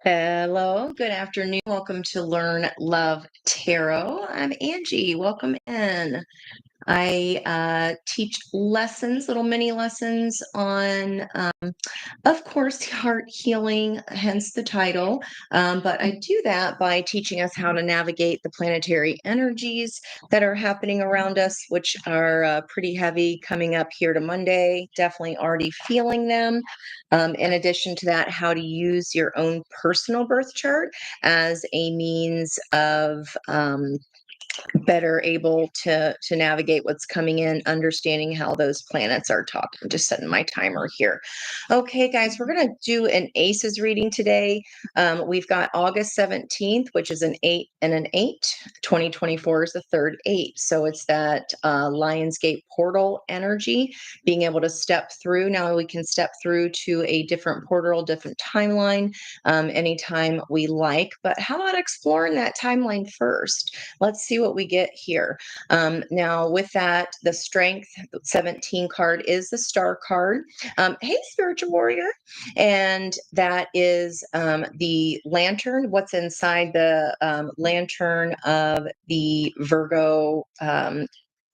Hello, good afternoon. Welcome to Learn Love Tarot. I'm Angie. Welcome in. I teach lessons, little mini lessons on, of course, heart healing, hence the title. But I do that by teaching us how to navigate the planetary energies that are happening around us, which are pretty heavy coming up here to Monday. Definitely already feeling them. In addition to that, how to use your own personal birth chart as a means of better able to navigate what's coming in, understanding how those planets are talking. I'm just setting my timer here. Okay, guys, we're going to do an ACEs reading today. We've got August 17th, which is an 8 and an 8. 2024 is the third 8. So it's that Lionsgate portal energy, being able to step through. Now we can step through to a different portal, different timeline, anytime we like. But how about exploring that timeline first? Let's see what we get here. Now, with that, the Strength 17 card is the Star card. Hey, Spiritual Warrior. And that is the lantern. What's inside the lantern of the Virgo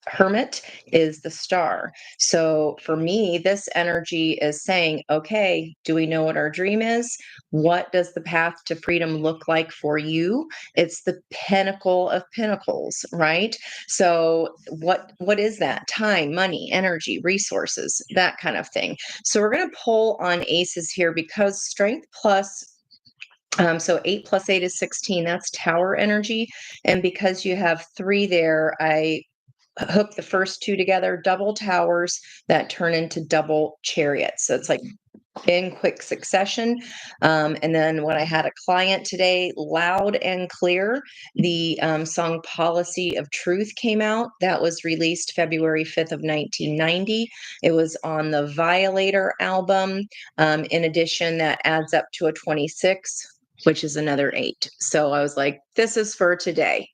Hermit is the star. So for me, this energy is saying, okay, do we know what our dream is? What does the path to freedom look like for you? It's the pinnacle of pinnacles, right? So what is that? Time, money, energy, resources, that kind of thing. So we're going to pull on aces here because strength plus so 8 plus 8 is 16. That's tower energy. And because you have 3 there, I hook the first 2 together, double towers that turn into double chariots. So it's like in quick succession. And then when I had a client today, loud and clear, the song Policy of Truth came out. That was released February 5th of 1990. It was on the Violator album. In addition, that adds up to a 26, which is another 8. So I was like, this is for today.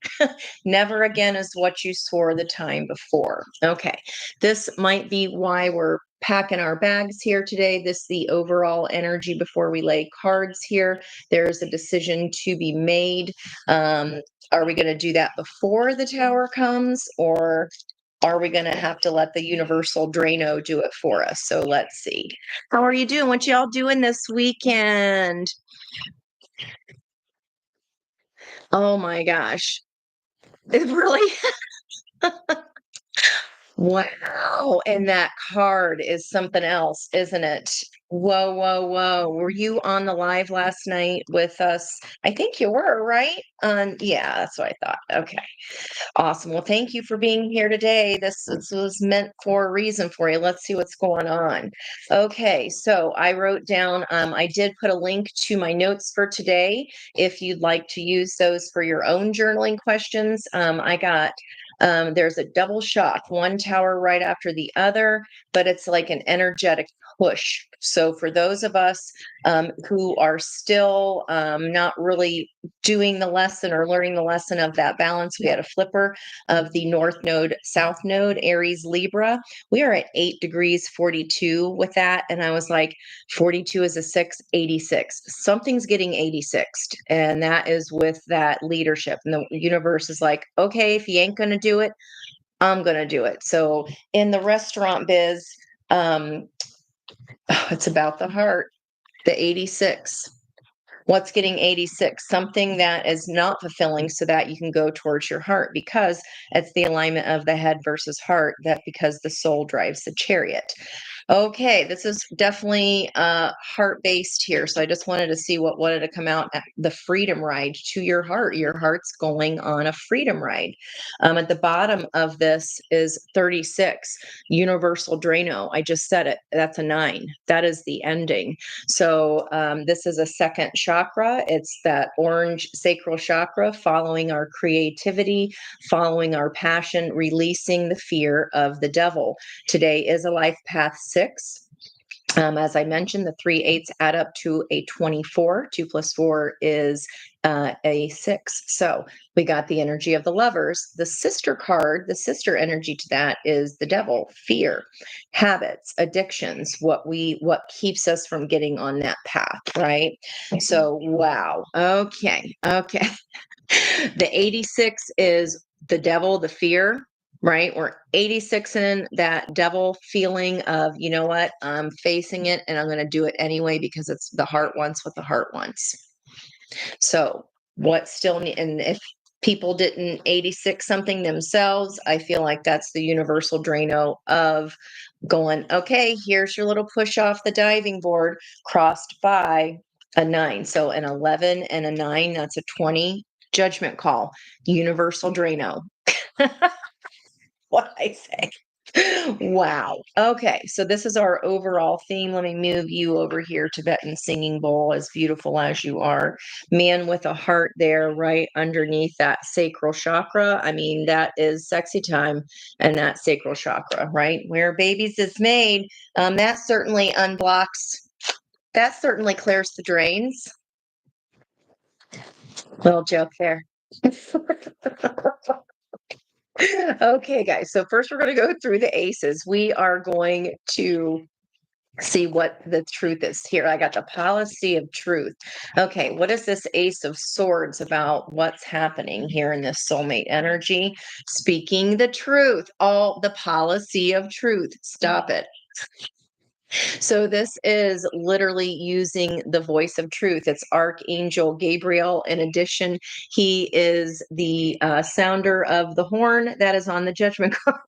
Never again is what you swore the time before. Okay. This might be why we're packing our bags here today. This is the overall energy before we lay cards here. There's a decision to be made. Are we going to do that before the tower comes, or are we going to have to let the universal Drano do it for us? So let's see. How are you doing? What y'all doing this weekend? Oh my gosh. It really? Wow. And that card is something else, isn't it? Whoa, whoa, whoa. Were you on the live last night with us? I think you were, right? Yeah, that's what I thought. Okay. Awesome. Well, thank you for being here today. This was meant for a reason for you. Let's see what's going on. Okay, so I wrote down, I did put a link to my notes for today if you'd like to use those for your own journaling questions. There's a double shock, one tower right after the other, but it's like an energetic push. So for those of us who are still not really doing the lesson or learning the lesson of that balance, we had a flipper of the North Node, South Node, Aries, Libra. We are at 8 degrees 42 with that. And I was like, 42 is a 6, 86. Something's getting 86th. And that is with that leadership. And the universe is like, okay, if you ain't going to do it, I'm going to do it. So in the restaurant biz, it's about the heart, the 86. What's getting 86? Something that is not fulfilling so that you can go towards your heart, because it's the alignment of the head versus heart, that because the soul drives the chariot. Okay, this is definitely heart-based here. So I just wanted to see what wanted to come out at the freedom ride to your heart. Your heart's going on a freedom ride. At the bottom of this is 36, universal Drano. I just said it. That's a 9. That is the ending. So this is a second chakra. It's that orange sacral chakra, following our creativity, following our passion, releasing the fear of the devil. Today is a life path 6. As I mentioned, the 3/8 add up to a 24. 2 plus 4 is a 6. So we got the energy of the lovers. The sister card, the sister energy to that is the devil, fear, habits, addictions, what keeps us from getting on that path, right? So wow. Okay. Okay. The 86 is the devil, the fear, right? We're 86 in that devil feeling of, you know what, I'm facing it and I'm going to do it anyway because it's the heart wants what the heart wants. So, what still, and if people didn't 86 something themselves, I feel like that's the universal Drano of going, okay, here's your little push off the diving board, crossed by a 9. So, an 11 and a 9, that's a 20. Judgment call, universal Drano. What I say. Wow. Okay. So this is our overall theme. Let me move you over here, Tibetan singing bowl, as beautiful as you are. Man with a heart there, right underneath that sacral chakra. I mean, that is sexy time and that sacral chakra, right? Where babies is made. That certainly unblocks, that certainly clears the drains. Little joke there. Okay, guys. So first we're going to go through the aces. We are going to see what the truth is here. I got the policy of truth. Okay, what is this ace of swords about what's happening here in this soulmate energy? Speaking the truth, all the policy of truth. Stop it. So this is literally using the voice of truth. It's Archangel Gabriel. In addition, he is the sounder of the horn that is on the judgment card.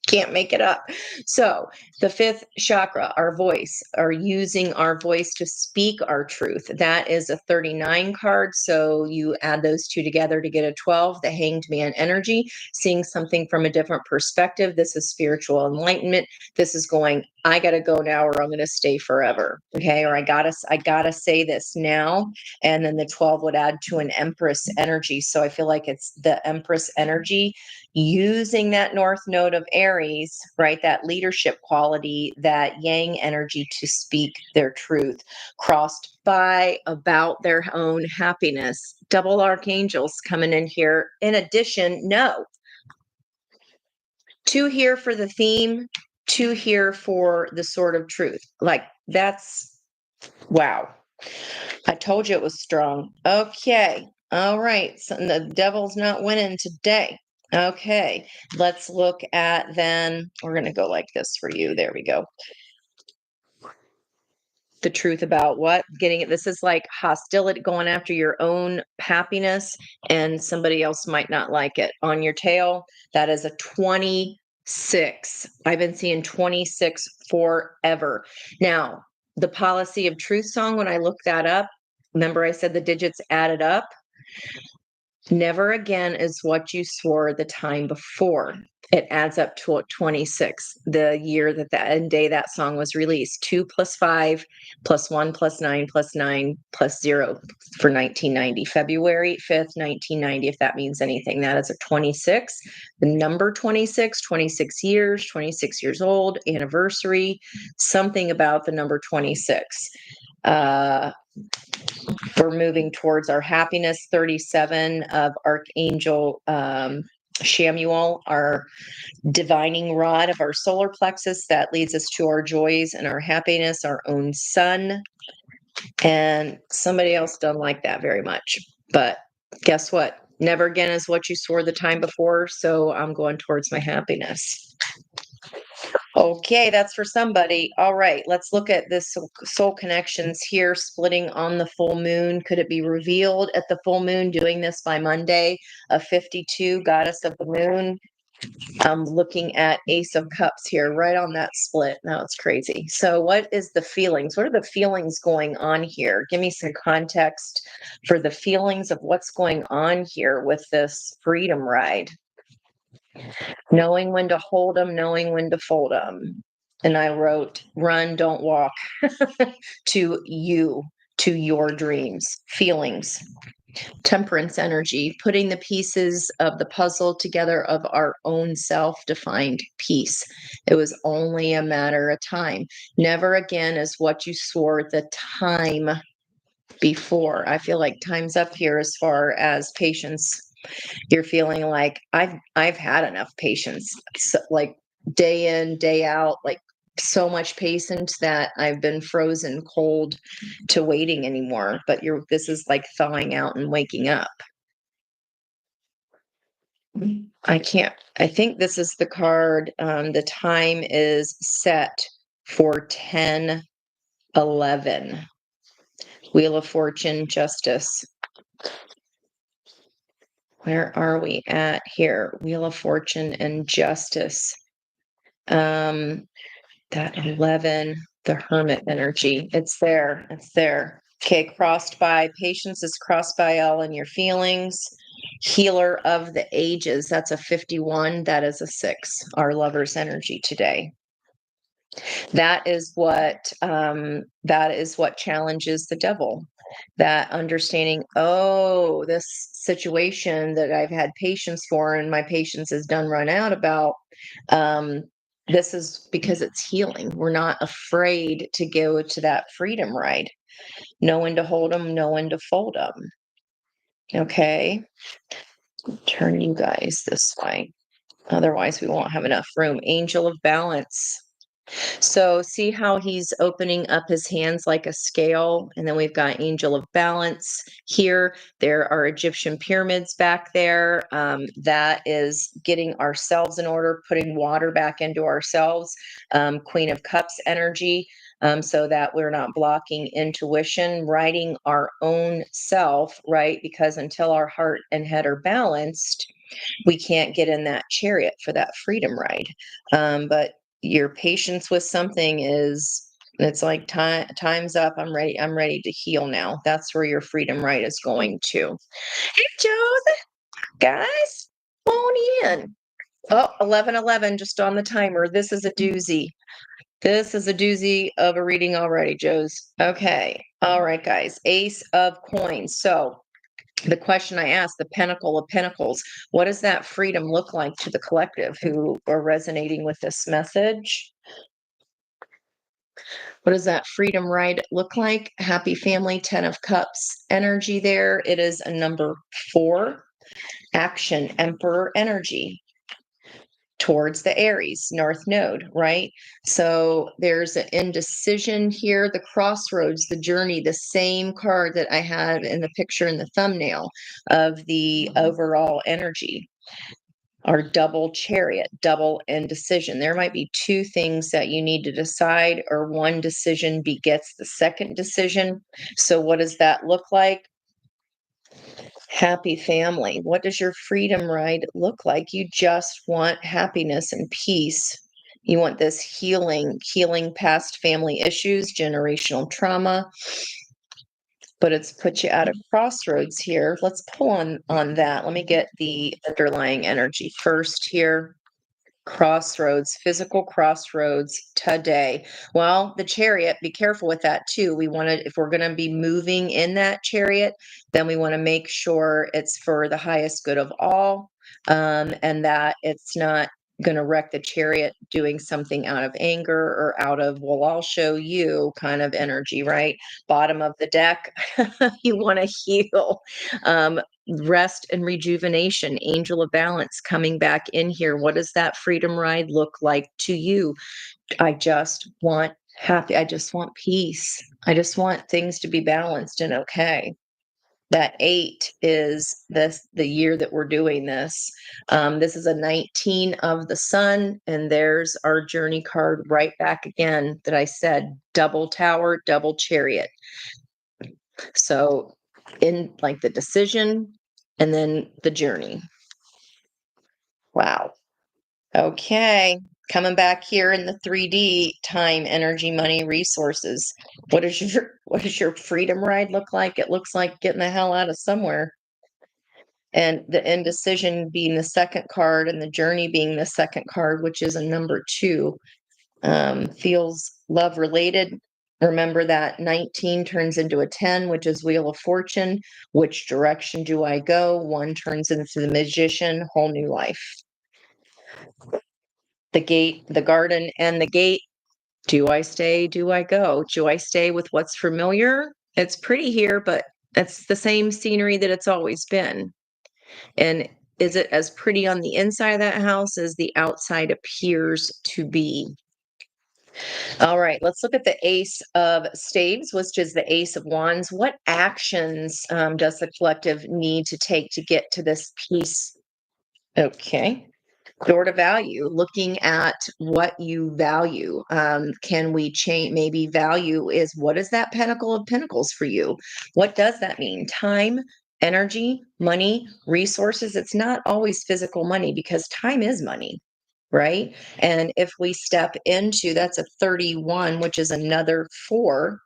Can't make it up. So, the fifth chakra, our voice, are using our voice to speak our truth. That is a 39 card. So, you add those two together to get a 12, the hanged man energy, seeing something from a different perspective. This is spiritual enlightenment. This is going, I got to go now or I'm going to stay forever. Okay. Or I gotta say this now. And then the 12 would add to an empress energy. So I feel like it's the empress energy using that north node of Aries, right? That leadership quality, that yang energy to speak their truth, crossed by about their own happiness. Double archangels coming in here. In addition, no. 2 here for the theme, 2 here for the sword of truth. Like that's wow. I told you it was strong. Okay. All right. So the devil's not winning today. Okay. Let's look at then. We're going to go like this for you. There we go. The truth about what? Getting it. This is like hostility, going after your own happiness, and somebody else might not like it. On your tail, that is a 26. I've been seeing 26 forever. Now, the policy of truth song, when I looked that up, remember I said the digits added up? Never again is what you swore the time before. It adds up to 26, the year that and day that song was released. 2 plus 5 plus 1 plus 9 plus 9 plus 0 for 1990. February 5th, 1990, if that means anything. That is a 26. The number 26, 26 years, 26 years old, anniversary, something about the number 26. We're moving towards our happiness. 37 of Archangel Shamuel, our divining rod of our solar plexus that leads us to our joys and our happiness, our own sun. And somebody else doesn't like that very much. But guess what? Never again is what you swore the time before. So I'm going towards my happiness. Okay, that's for somebody. All right, let's look at this soul connections here, splitting on the full moon. Could it be revealed at the full moon, doing this by Monday, a 52, goddess of the moon? I'm looking at Ace of Cups here, right on that split. Now it's crazy. So what is the feelings? What are the feelings going on here? Give me some context for the feelings of what's going on here with this freedom ride. Knowing when to hold them, knowing when to fold them. And I wrote, run, don't walk to you, to your dreams, feelings. Temperance energy, putting the pieces of the puzzle together of our own self-defined piece. It was only a matter of time. Never again is what you swore the time before. I feel like time's up here as far as patience. You're feeling like I've had enough patience, so, like day in, day out, like so much patience that I've been frozen cold to waiting anymore. But this is like thawing out and waking up. I think this is the card. The time is set for 10:11. Wheel of Fortune, Justice. Where are we at here? Wheel of Fortune and Justice. That 11, the Hermit energy. It's there. It's there. Okay, crossed by patience is crossed by all in your feelings. Healer of the ages. That's a 51. That is a 6. Our lover's energy today. That is what challenges the devil. That understanding, oh, this situation that I've had patience for and my patience is done run out about, um, this is because it's healing. We're not afraid to go to that freedom ride. Know when to hold them, know when to fold them. Okay. Turn you guys this way. Otherwise, we won't have enough room. Angel of balance. So see how he's opening up his hands like a scale, and then we've got angel of balance here. There are Egyptian pyramids back there. That is getting ourselves in order, putting water back into ourselves. Queen of cups energy, so that we're not blocking intuition, writing our own self, right? Because until our heart and head are balanced, we can't get in that chariot for that freedom ride. But your patience with something it's like time's up. I'm ready to heal now. That's where your freedom ride is going to. Hey Joe, guys, come on in. Oh, 11:11 just on the timer. This is a doozy. This is a doozy of a reading already, Joe's. Okay, all right, guys. Ace of coins. So the question I asked, the Pinnacle of Pinnacles, what does that freedom look like to the collective who are resonating with this message? What does that freedom ride look like? Happy family, 10 of cups energy there. It is a number 4. Action, emperor energy towards the Aries North Node, right? So there's an indecision here, the crossroads, the journey, the same card that I had in the picture in the thumbnail of the overall energy. Our double chariot, double indecision. There might be 2 things that you need to decide, or one decision begets the second decision. So what does that look like? Happy family. What does your freedom ride look like? You just want happiness and peace. You want this healing past family issues, generational trauma, but it's put you at a crossroads here. Let's pull on that. Let me get the underlying energy first here. Crossroads, physical crossroads today. Well, the chariot, be careful with that too. We want to, if we're going to be moving in that chariot, then we want to make sure it's for the highest good of all, and that it's not going to wreck the chariot doing something out of anger or out of, well, I'll show you kind of energy, right? Bottom of the deck, you want to heal. Rest and rejuvenation, angel of balance coming back in here. What does that freedom ride look like to you? I just want happy. I just want peace. I just want things to be balanced and okay. That 8 is the year that we're doing this. This is a 19 of the sun, and there's our journey card right back again that I said, double tower, double chariot. So in like the decision and then the journey. Wow. Okay. Coming back here in the 3D, time, energy, money, resources. What does your freedom ride look like? It looks like getting the hell out of somewhere. And the indecision being the second card and the journey being the second card, which is a number 2. Feels love related. Remember that 19 turns into a 10, which is Wheel of Fortune. Which direction do I go? 1 turns into the Magician, whole new life. The gate, the garden, and the gate. Do I stay? Do I go? Do I stay with what's familiar? It's pretty here, but it's the same scenery that it's always been. And is it as pretty on the inside of that house as the outside appears to be? All right, let's look at the Ace of Spades, which is the Ace of Wands. What actions does the collective need to take to get to this peace? Okay. Door to value, looking at what you value. Can we change? Maybe value is, what is that Pentacle of Pentacles for you? What does that mean? Time, energy, money, resources. It's not always physical money, because time is money, right? And if we step into, that's a 31, which is another 4.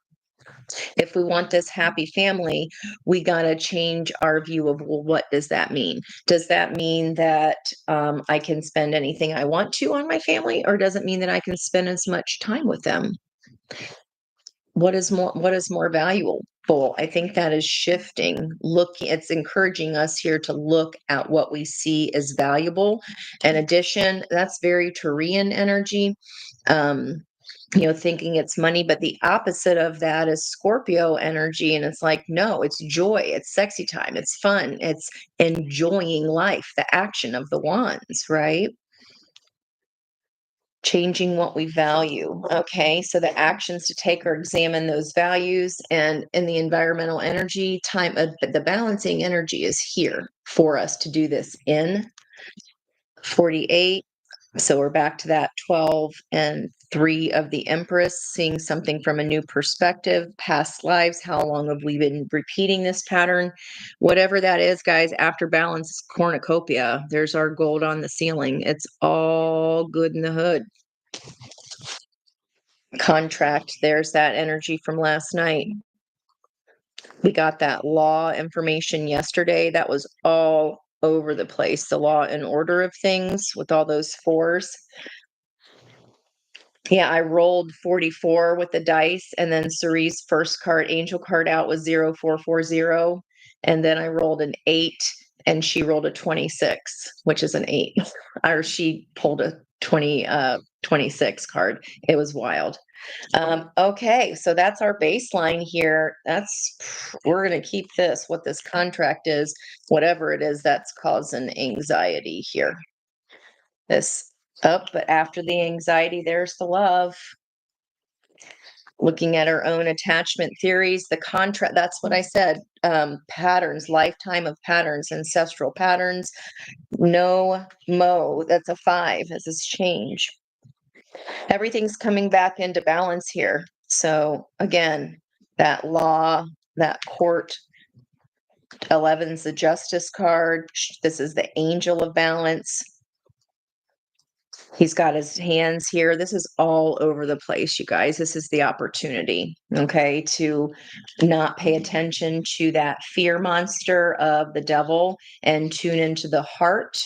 If we want this happy family, we got to change our view of, well, what does that mean? Does that mean that I can spend anything I want to on my family, or does it mean that I can spend as much time with them? What is more valuable? I think that is shifting. It's encouraging us here to look at what we see as valuable. In addition, that's very Taurean energy. Thinking it's money, but the opposite of that is Scorpio energy. And it's like, no, it's joy, it's sexy time, it's fun, it's enjoying life, the action of the wands, right? Changing what we value. Okay, so the actions to take are examine those values. And in the environmental energy, time, the balancing energy is here for us to do this in 48. So we're back to that 12 and 3 of the Empress, seeing something from a new perspective, past lives. How long have we been repeating this pattern? Whatever that is, guys, after balance cornucopia, there's our gold on the ceiling. It's all good in the hood. Contract, there's that energy from last night. We got that law information yesterday. That was all over the place. The law and order of things with all those 4s. Yeah, I rolled 44 with the dice, and then Cerie's first card, angel card out, was 0440. And then I rolled an 8, and she rolled a 26, which is an 8. Or she pulled a 26 card. It was wild. Okay, so that's our baseline here. We're going to keep this, what this contract is, whatever it is that's causing anxiety here. This up, but after the anxiety, there's the love. Looking at our own attachment theories, the contract, that's what I said, patterns, lifetime of patterns, ancestral patterns. No mo, that's a 5. This is change. Everything's coming back into balance here. So again, that law, that court, 11's the justice card. This is the angel of balance. He's got his hands here. This is all over the place, you guys. This is the opportunity, okay, to not pay attention to that fear monster of the devil and tune into the heart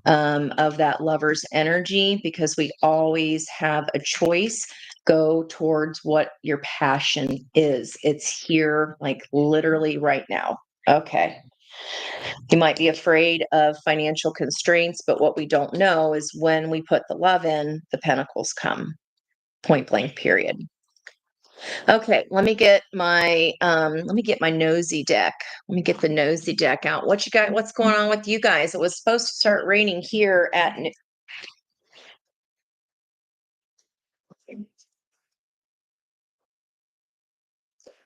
of that lover's energy, because we always have a choice. Go towards what your passion is. It's here, like literally right now. Okay. You might be afraid of financial constraints, but what we don't know is when we put the love in, the pentacles come. Point blank, period. Okay, let me get my nosy deck. Let me get the nosy deck out. What you got? What's going on with you guys? It was supposed to start raining here at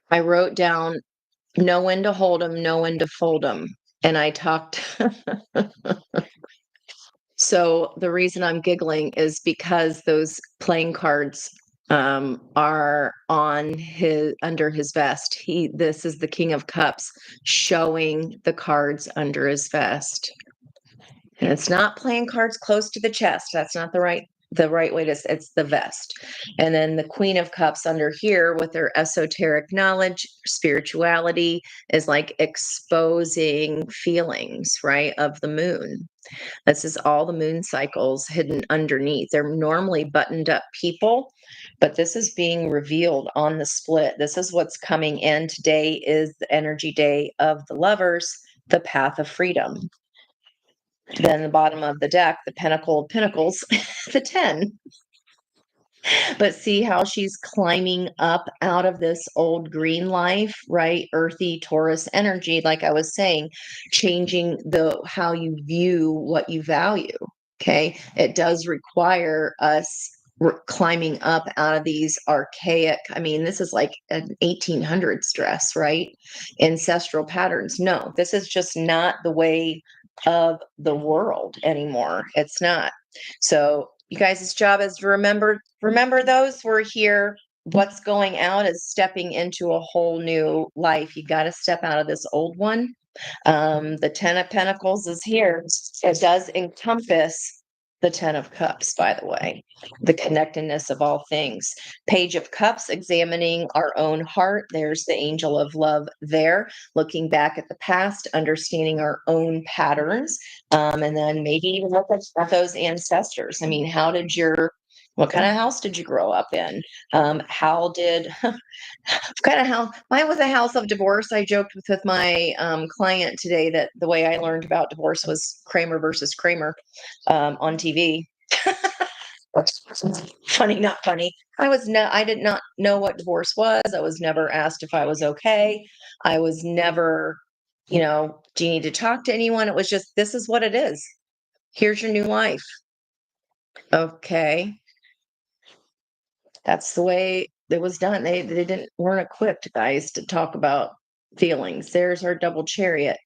I wrote down, know when to hold them, know when to fold them. And I talked So the reason I'm giggling is because those playing cards are on his under his vest. This is the King of Cups showing the cards under his vest. And it's not playing cards close to the chest. That's not the right way to say it's the vest. And then the Queen of Cups under here with her esoteric knowledge, spirituality is like exposing feelings, right, of the moon. This is all the moon cycles hidden underneath. They're normally buttoned up people, but this is being revealed on the split. This is what's coming in. Today is the energy day of the lovers, the path of freedom. Then the bottom of the deck, the pentacle of pinnacles, the 10. But see how she's climbing up out of this old green life, right? Earthy Taurus energy, like I was saying, changing the how you view what you value. Okay. It does require us climbing up out of these archaic, I mean, this is like an 1800s dress, right? Ancestral patterns. No, this is just not the way of the world anymore. It's not. So you guys' job is to remember those who are here. What's going out is stepping into a whole new life. You got to step out of this old one. The 10 of Pentacles is here. It does encompass the 10 of Cups, by the way, the connectedness of all things. Page of Cups, examining our own heart. There's the angel of love there, looking back at the past, understanding our own patterns, and then maybe even look at those ancestors. I mean, what kind of house did you grow up in? How did kind of house. Mine was a house of divorce. I joked with my client today that the way I learned about divorce was Kramer versus Kramer on TV. Funny, not funny. I did not know what divorce was. I was never asked if I was okay. I was never, do you need to talk to anyone? It was just, this is what it is. Here's your new life. Okay. That's the way it was done. They weren't equipped, guys, to talk about feelings. There's our double chariot.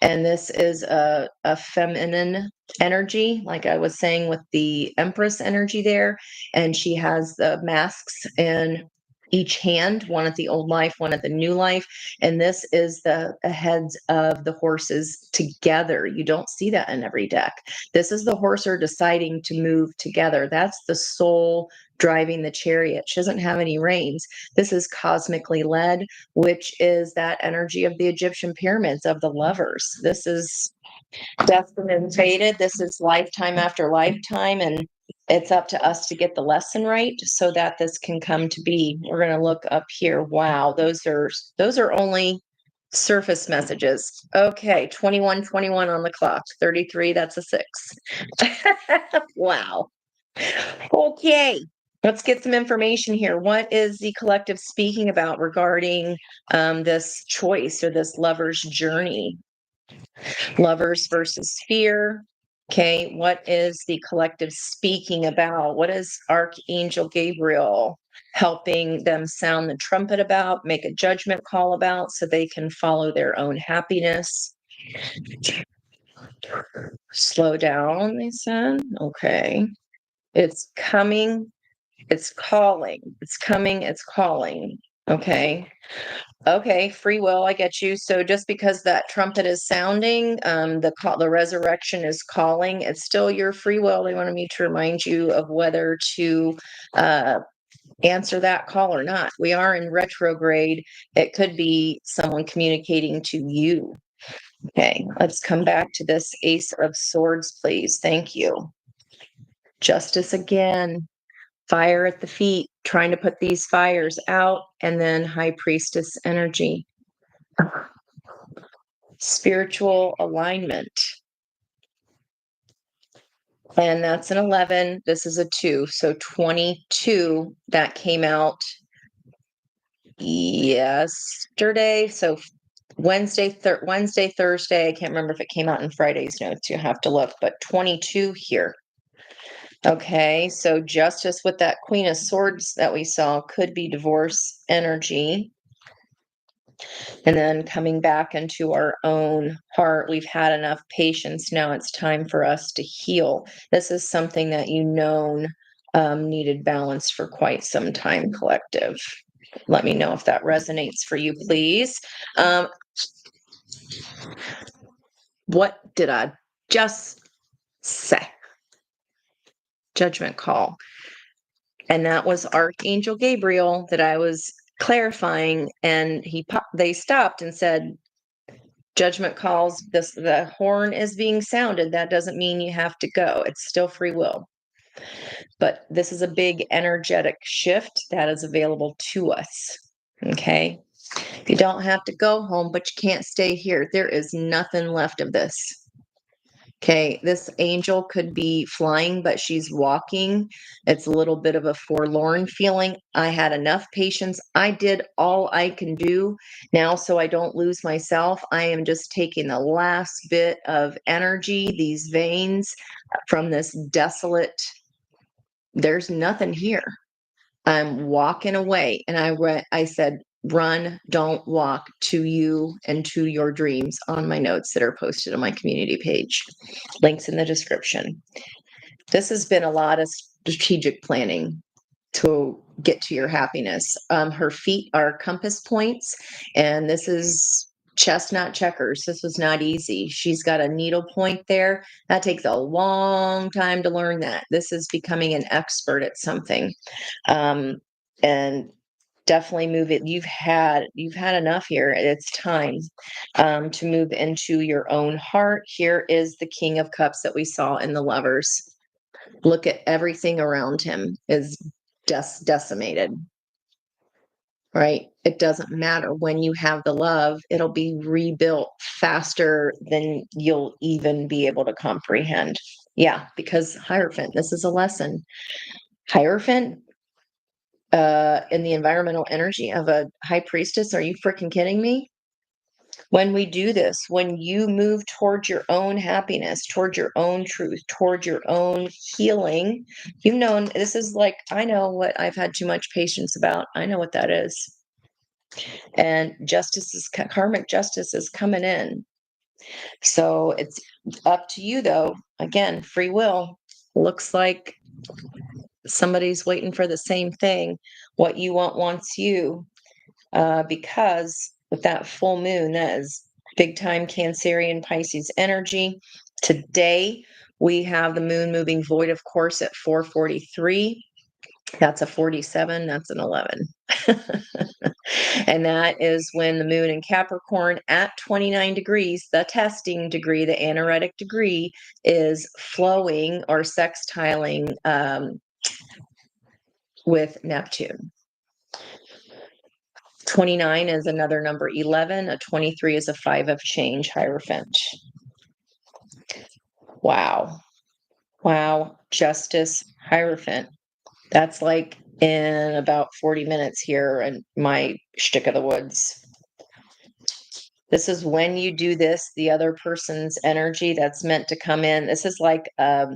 And this is a feminine energy, like I was saying with the Empress energy there. And she has the masks in each hand, one at the old life, one at the new life. And this is the heads of the horses together. You don't see that in every deck. This is the horse deciding to move together. That's the soul driving the chariot. She doesn't have any reins. This is cosmically led, which is that energy of the Egyptian pyramids of the lovers. This is destined and fated. This is lifetime after lifetime. And it's up to us to get the lesson right so that this can come to be. We're going to look up here. Wow, those are only surface messages. Okay, 21:21 on the clock. 33, that's a 6. Wow. Okay. Let's get some information here. What is the collective speaking about regarding this choice or this lover's journey? Lovers versus fear. Okay, what is the collective speaking about? What is Archangel Gabriel helping them sound the trumpet about, make a judgment call about so they can follow their own happiness? Slow down, they said. Okay. It's coming. It's calling. It's coming. It's calling. Okay. Okay. Free will. I get you. So just because that trumpet is sounding, the resurrection is calling. It's still your free will. They wanted me to remind you of whether to answer that call or not. We are in retrograde. It could be someone communicating to you. Okay. Let's come back to this Ace of Swords, please. Thank you. Justice again. Fire at the feet, trying to put these fires out, and then High Priestess energy. Spiritual alignment. And that's an 11. This is a 2. So 22, that came out yesterday. So Wednesday, Thursday. I can't remember if it came out in Friday's notes. You have to look, but 22 here. Okay, so justice with that Queen of Swords that we saw could be divorce energy. And then coming back into our own heart, we've had enough patience. Now it's time for us to heal. This is something that needed balance for quite some time, collective. Let me know if that resonates for you, please. What did I just say? judgment call. And that was Archangel Gabriel that I was clarifying, and they stopped and said, judgment calls, the horn is being sounded. That doesn't mean you have to go. It's still free will. But this is a big energetic shift that is available to us. Okay. You don't have to go home, but you can't stay here. There is nothing left of this. Okay, this angel could be flying, but she's walking. It's a little bit of a forlorn feeling. I had enough patience. I did all I can do now so I don't lose myself. I am just taking the last bit of energy, these veins from this desolate, there's nothing here. I'm walking away. And I said, run, don't walk, to you and to your dreams, on my notes that are posted on my community page. Links in the description. This has been a lot of strategic planning to get to your happiness. Her feet are compass points, and this is chestnut checkers. This was not easy. She's got a needle point there. That takes a long time to learn that. This is becoming an expert at something. And definitely move it. You've had enough here. It's time to move into your own heart. Here is the King of Cups that we saw in the Lovers. Look at everything around him is decimated. Right? It doesn't matter. When you have the love, it'll be rebuilt faster than you'll even be able to comprehend. Yeah, because Hierophant, this is a lesson. Hierophant, in the environmental energy of a high priestess. Are you freaking kidding me? When we do this, when you move towards your own happiness, towards your own truth, towards your own healing, you've known this is like, I know what I've had too much patience about. I know what that is. And karmic justice is coming in. So it's up to you, though. Again, free will. Looks like somebody's waiting for the same thing. What you want wants you. Because with that full moon, that is big time Cancerian Pisces energy. Today, we have the moon moving void of course at 4:43. That's a 47. That's an 11. And that is when the moon in Capricorn at 29 degrees, the testing degree, the anaretic degree, is flowing or sextiling with Neptune. 29 is another number 11. A 23 is a 5 of change, Hierophant. Wow. Wow. Justice, Hierophant. That's like in about 40 minutes here in my shtick of the woods. This is when you do this, the other person's energy that's meant to come in. This is like a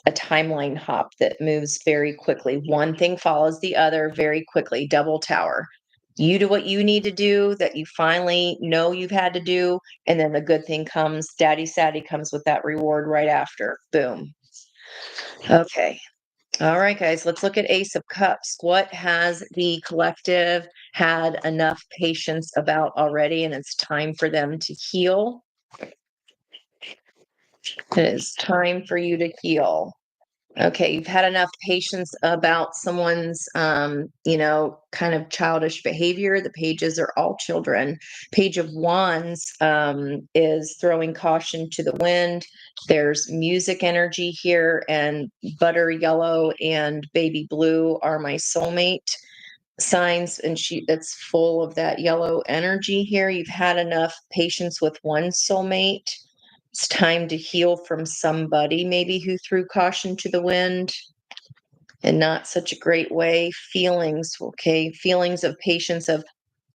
timeline hop that moves very quickly. One thing follows the other very quickly. Double tower. You do what you need to do that you finally know you've had to do, and then the good thing comes. Daddy Saddy comes with that reward right after. Boom. Okay. All right, guys, let's look at Ace of Cups. What has the collective had enough patience about already, and it's time for them to heal? It is time for you to heal. Okay, you've had enough patience about someone's, kind of childish behavior. The pages are all children. Page of Wands is throwing caution to the wind. There's music energy here, and butter yellow and baby blue are my soulmate signs, and it's full of that yellow energy here. You've had enough patience with one soulmate. It's time to heal from somebody maybe who threw caution to the wind in not such a great way. Feelings, okay, feelings of patience of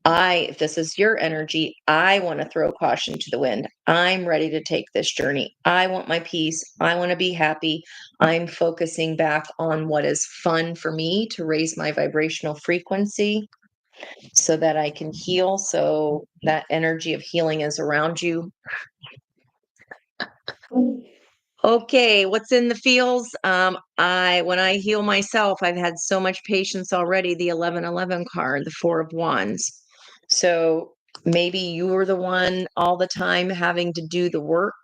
if this is your energy, I want to throw caution to the wind. I'm ready to take this journey. I want my peace. I want to be happy. I'm focusing back on what is fun for me to raise my vibrational frequency so that I can heal. So that energy of healing is around you. Okay, what's in the feels? When I heal myself, I've had so much patience already. The 1111 card, the 4 of Wands. So maybe you were the one all the time having to do the work,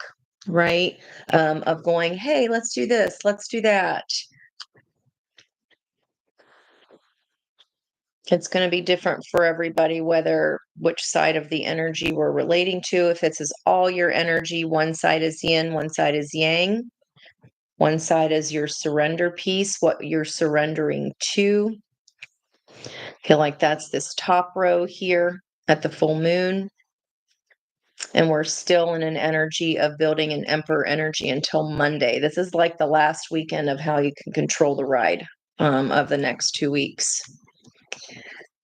right? Of going, hey, let's do this, let's do that. It's going to be different for everybody, whether which side of the energy we're relating to. If it's all your energy, one side is yin, one side is yang. One side is your surrender piece, what you're surrendering to. Feel like that's this top row here at the full moon. And we're still in an energy of building an emperor energy until Monday. This is like the last weekend of how you can control the ride of the next 2 weeks.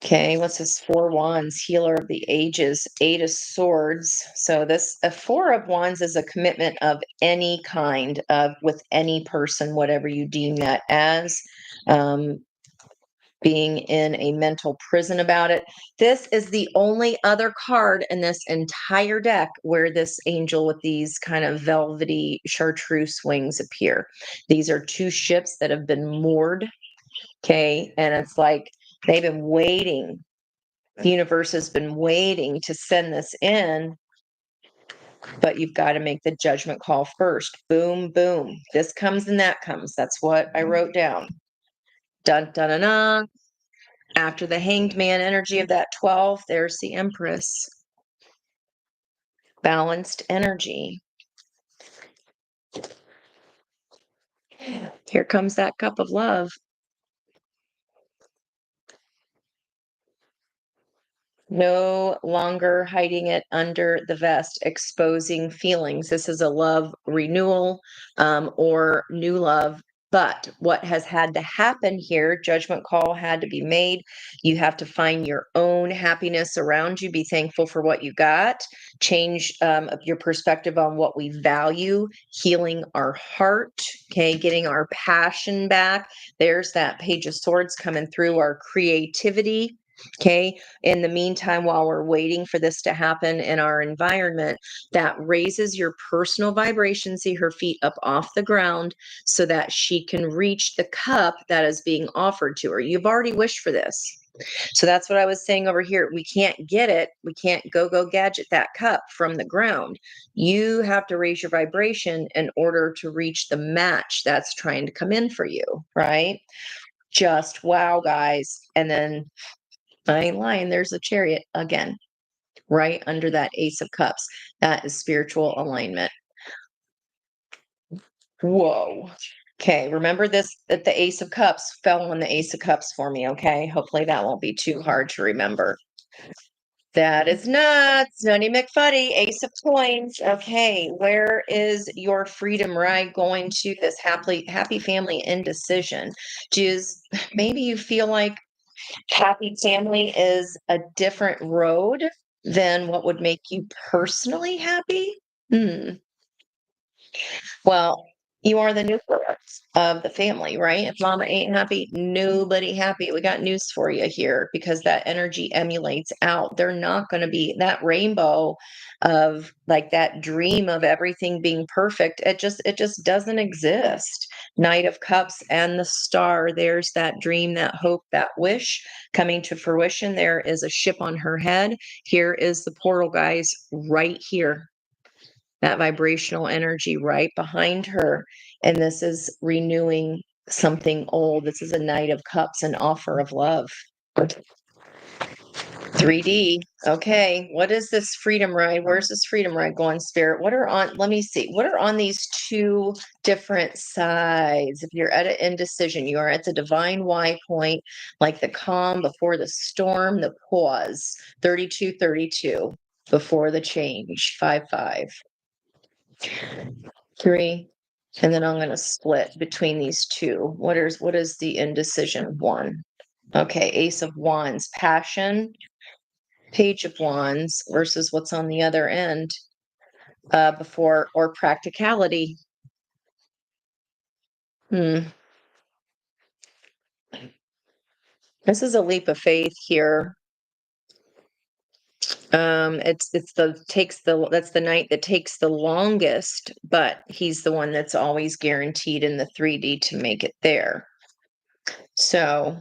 Okay, what's this? 4 Wands, healer of the ages, 8 of Swords. So this, a 4 of Wands is a commitment of any kind of with any person, whatever you deem that as. Being in a mental prison about it. This is the only other card in this entire deck where this angel with these kind of velvety chartreuse wings appear. These are 2 ships that have been moored. Okay, and it's like they've been waiting. The universe has been waiting to send this in, but you've got to make the judgment call first. Boom, boom. This comes and that comes. That's what I wrote down. Dun, dun, dun, dun. After the hanged man energy of that 12, there's the Empress. Balanced energy. Here comes that cup of love. No longer hiding it under the vest, exposing feelings. This is a love renewal or new love. But what has had to happen here, judgment call had to be made. You have to find your own happiness around you. Be thankful for what you got. Change your perspective on what we value, healing our heart, okay, getting our passion back. There's that Page of Swords coming through, our creativity. Okay. In the meantime, while we're waiting for this to happen in our environment, that raises your personal vibration, see her feet up off the ground so that she can reach the cup that is being offered to her. You've already wished for this. So that's what I was saying over here. We can't get it. We can't go gadget that cup from the ground. You have to raise your vibration in order to reach the match that's trying to come in for you, right? Just wow, guys. And then I ain't lying. There's a Chariot again, right under that Ace of Cups. That is spiritual alignment. Whoa. Okay. Remember this, that the Ace of Cups fell on the Ace of Cups for me. Okay. Hopefully that won't be too hard to remember. That is nuts. Nutty McFuddy, Ace of Coins. Okay. Where is your freedom ride going to this happy family indecision? Just maybe you feel like happy family is a different road than what would make you personally happy. Hmm. Well, you are the nucleus of the family, right? If mama ain't happy, nobody happy. We got news for you here because that energy emulates out. They're not going to be that rainbow of like that dream of everything being perfect. It just doesn't exist. Knight of Cups and the Star. There's that dream, that hope, that wish coming to fruition. There is a ship on her head. Here is the portal, guys, right here, that vibrational energy right behind her. And this is renewing something old. This is a Knight of Cups, an offer of love. 3D. Okay. What is this freedom ride? Where's this freedom ride going, Spirit? What are on, let me see. What are on these 2 different sides? If you're at an indecision, you are at the divine Y point, like the calm before the storm, the pause, 3232 before the change, 5-5. 3, and then I'm going to split between these 2. What is the indecision? 1. Okay, Ace of Wands, passion, Page of Wands versus what's on the other end before, or practicality. Hmm. This is a leap of faith here. It's the takes the that's the Knight that takes the longest, but he's the one that's always guaranteed in the 3D to make it there. So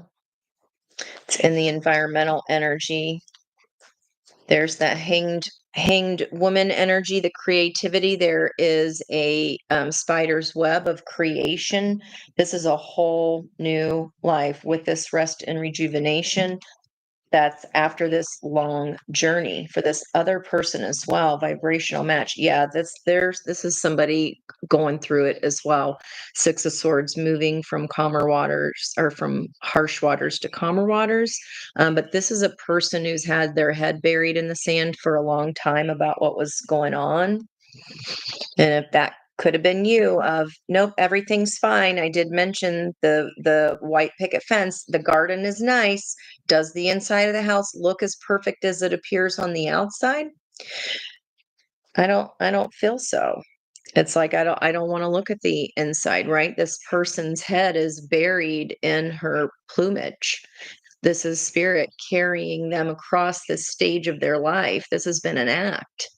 it's in the environmental energy. There's that hanged woman energy, the creativity. There is a spider's web of creation. This is a whole new life with this rest and rejuvenation. That's after this long journey for this other person as well, vibrational match. Yeah, this is somebody going through it as well. Six of Swords, moving from calmer waters, or from harsh waters to calmer waters. But this is a person who's had their head buried in the sand for a long time about what was going on. And if that could have been you, of nope, everything's fine. I did mention the white picket fence. The garden is nice. Does the inside of the house look as perfect as it appears on the outside? I don't feel so. It's like I don't want to look at the inside, right? This person's head is buried in her plumage. This is spirit carrying them across this stage of their life. This has been an act.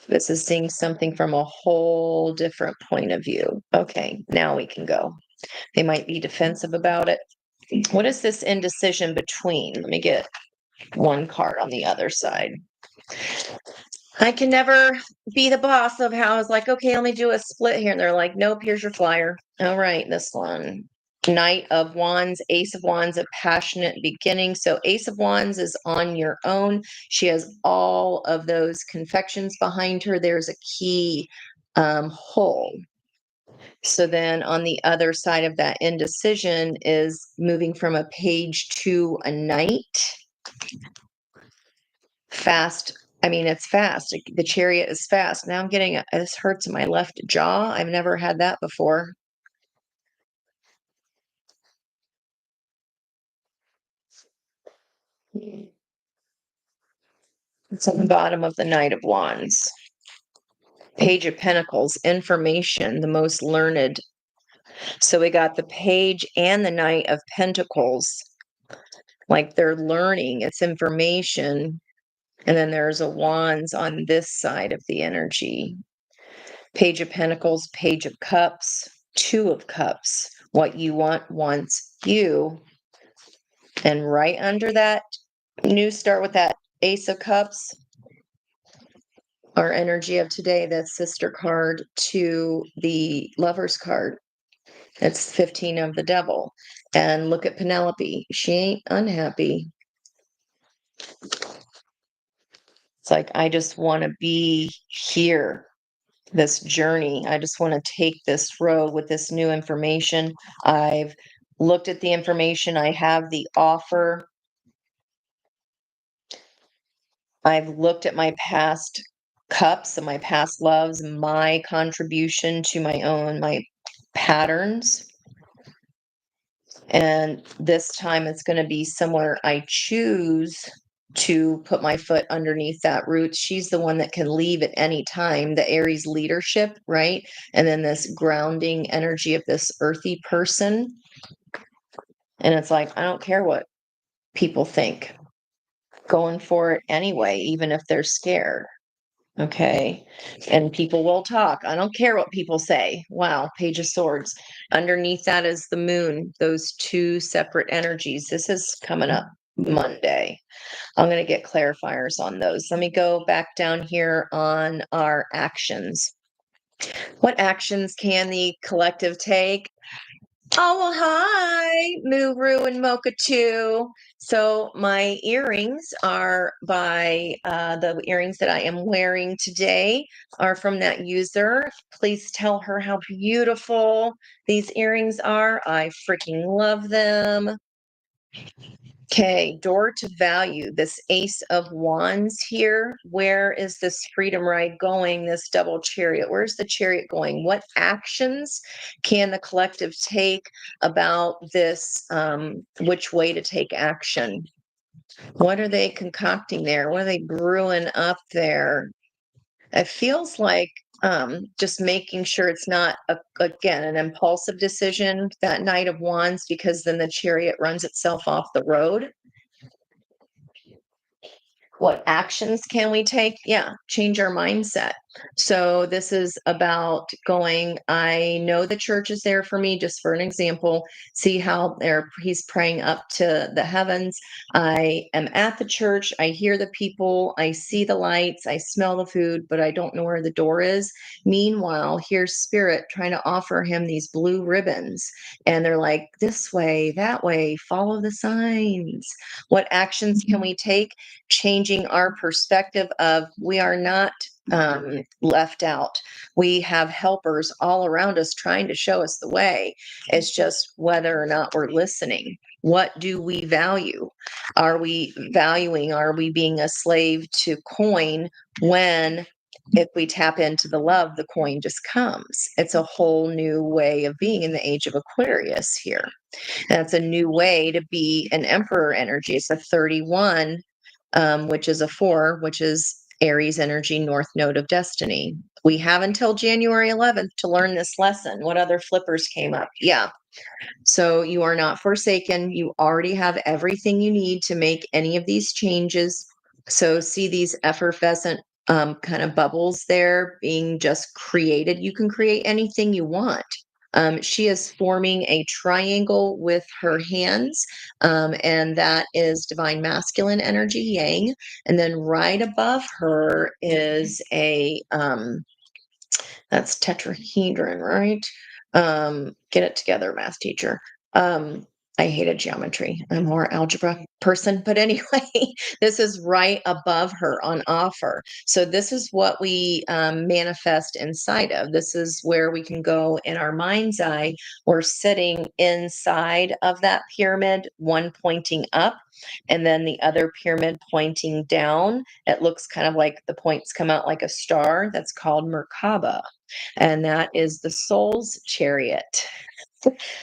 This is seeing something from a whole different point of view. Okay, now we can go. They might be defensive about it. What is this indecision between? Let me get one card on the other side. I can never be the boss of how I was like, okay, let me do a split here. And they're like, nope, here's your flyer. All right, this one. Knight of Wands, Ace of Wands, a passionate beginning. So Ace of Wands is on your own. She has all of those confections behind her. There's a key hole. So then on the other side of that indecision is moving from a page to a knight. Fast. I mean, it's fast. The chariot is fast. Now I'm getting, this hurts my left jaw. I've never had that before. It's on the bottom of the Knight of Wands. Page of Pentacles, information, the most learned. So we got the Page and the Knight of Pentacles. Like they're learning, it's information. And then there's a Wands on this side of the energy. Page of Pentacles, Page of Cups, Two of Cups. What you want wants you. And right under that, new start with that Ace of Cups, our energy of today, that sister card to the Lover's card. It's 15 of the Devil. And look at Penelope. She ain't unhappy. It's like, I just want to be here, this journey. I just want to take this road with this new information. I've looked at the information. I have the offer. I've looked at my past cups and my past loves, my contribution to my patterns. And this time it's going to be somewhere I choose to put my foot underneath that root. She's the one that can leave at any time, the Aries leadership, right? And then this grounding energy of this earthy person. And it's like, I don't care what people think. Going for it anyway, even if they're scared. Okay. And people will talk. I don't care what people say. Wow. Page of Swords. Underneath that is the moon, those two separate energies. This is coming up Monday. I'm going to get clarifiers on those. Let me go back down here on our actions. What actions can the collective take? Oh, well, hi, Muru and Mocha too. So my earrings are by the earrings that I am wearing today are from that user. Please tell her how beautiful these earrings are. I freaking love them. Okay, door to value, this Ace of Wands here. Where is this freedom ride going, this double chariot? Where's the chariot going? What actions can the collective take about this, which way to take action? What are they concocting there? What are they brewing up there? It feels like just making sure it's not, again, an impulsive decision, that Knight of Wands, because then the chariot runs itself off the road. What actions can we take? Yeah, change our mindset. So this is about going, I know the church is there for me, just for an example. See how he's praying up to the heavens. I am at the church. I hear the people. I see the lights. I smell the food, but I don't know where the door is. Meanwhile, here's Spirit trying to offer him these blue ribbons. And they're like, this way, that way, follow the signs. What actions can we take? Changing our perspective of we are not left out. We have helpers all around us trying to show us the way. It's just whether or not we're listening. What do we value? Are we being a slave to coin when if we tap into the love, the coin just comes? It's a whole new way of being in the age of Aquarius here. That's a new way to be an emperor energy. It's a 31, which is a 4, which is Aries energy, north node of destiny. We have until January 11th to learn this lesson. What other flippers came up? Yeah. So you are not forsaken. You already have everything you need to make any of these changes. So see these effervescent kind of bubbles there being just created. You can create anything you want. She is forming a triangle with her hands, and that is divine masculine energy, yang. And then right above her is that's tetrahedron, right? Get it together, math teacher. I hated geometry. I'm more algebra person, but anyway, this is right above her on offer. So this is what we manifest inside of. This is where we can go in our mind's eye. We're sitting inside of that pyramid, one pointing up, and then the other pyramid pointing down. It looks kind of like the points come out like a star. That's called Merkaba. And that is the soul's chariot.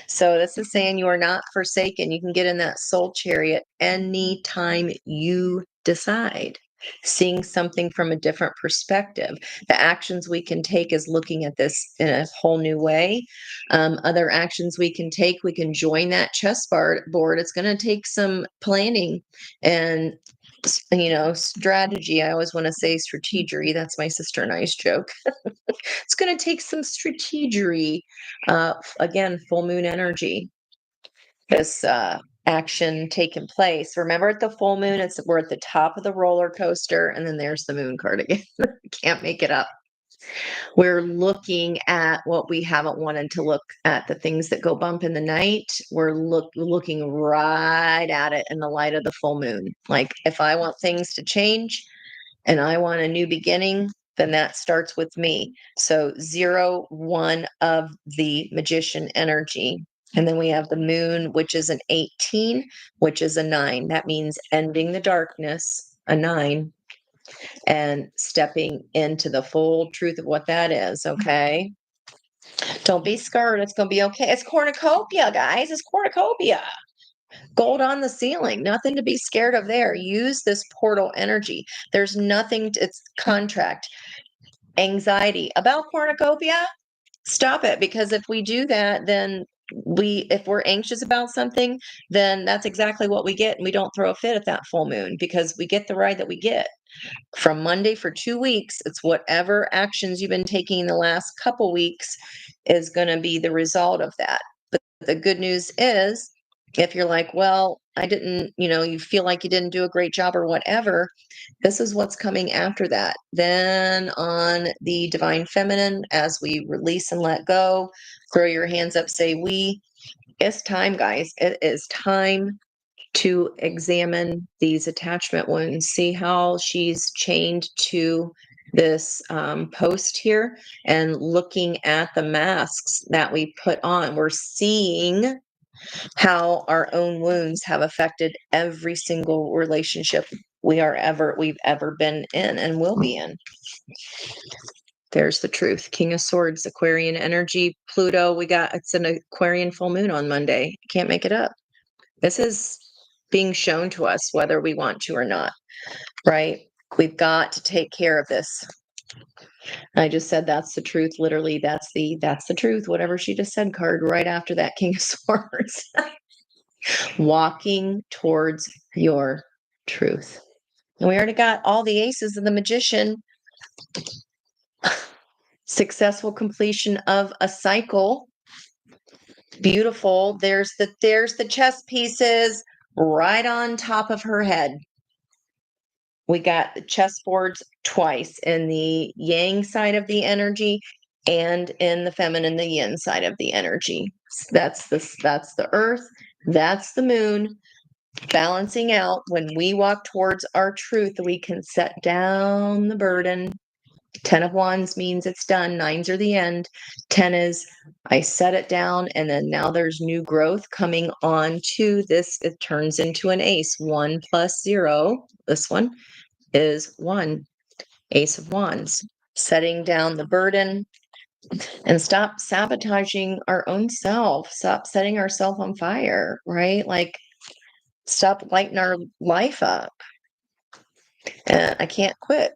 So this is saying you are not forsaken. You can get in that soul chariot anytime you decide. Seeing something from a different perspective. The actions we can take is looking at this in a whole new way. Other actions we can take, we can join that chessboard. It's going to take some planning and strategy. I always want to say strategery. That's my sister and I's joke. It's going to take some strategery. Again, full moon energy. This action taking place. Remember, at the full moon, we're at the top of the roller coaster, and then there's the moon card again. Can't make it up. We're looking at what we haven't wanted to look at, the things that go bump in the night. We're looking right at it in the light of the full moon. Like, if I want things to change and I want a new beginning, then that starts with me. So 0, 1 of the magician energy. And then we have the moon, which is an 18, which is a 9. That means ending the darkness, a 9, and stepping into the full truth of what that is. Okay. Don't be scared. It's going to be okay. It's cornucopia, guys. It's cornucopia. Gold on the ceiling. Nothing to be scared of there. Use this portal energy. There's nothing, it's contract. Anxiety about cornucopia, stop it, because if we do that, then if we're anxious about something, then that's exactly what we get, and we don't throw a fit at that full moon because we get the ride that we get from Monday for 2 weeks. It's whatever actions you've been taking in the last couple weeks is going to be the result of that. But the good news is, if you're like, well, I didn't, you feel like you didn't do a great job or whatever, this is what's coming after that. Then on the divine feminine, as we release and let go, throw your hands up, say we. It's time, guys. It is time to examine these attachment wounds. See how she's chained to this post here and looking at the masks that we put on. We're seeing how our own wounds have affected every single relationship we've ever been in and will be in. There's the truth. King of Swords, Aquarian energy, Pluto. It's an Aquarian full moon on Monday. Can't make it up. This is being shown to us whether we want to or not, right? We've got to take care of this. I just said that's the truth. Literally, that's the truth. Whatever she just said, card right after that, King of Swords. Walking towards your truth. And we already got all the aces of the magician. Successful completion of a cycle. Beautiful. There's the chess pieces right on top of her head. We got the chessboards twice in the yang side of the energy and in the feminine, the yin side of the energy. That's the earth, that's the moon balancing out. When we walk towards our truth, we can set down the burden. 10 of wands means it's done. Nines are the end. 10 is I set it down, and then now there's new growth coming on to this. It turns into an ace. 1 plus 0. This one is 1. Ace of wands. Setting down the burden and stop sabotaging our own self. Stop setting ourselves on fire, right? Like, stop lighting our life up. And I can't quit.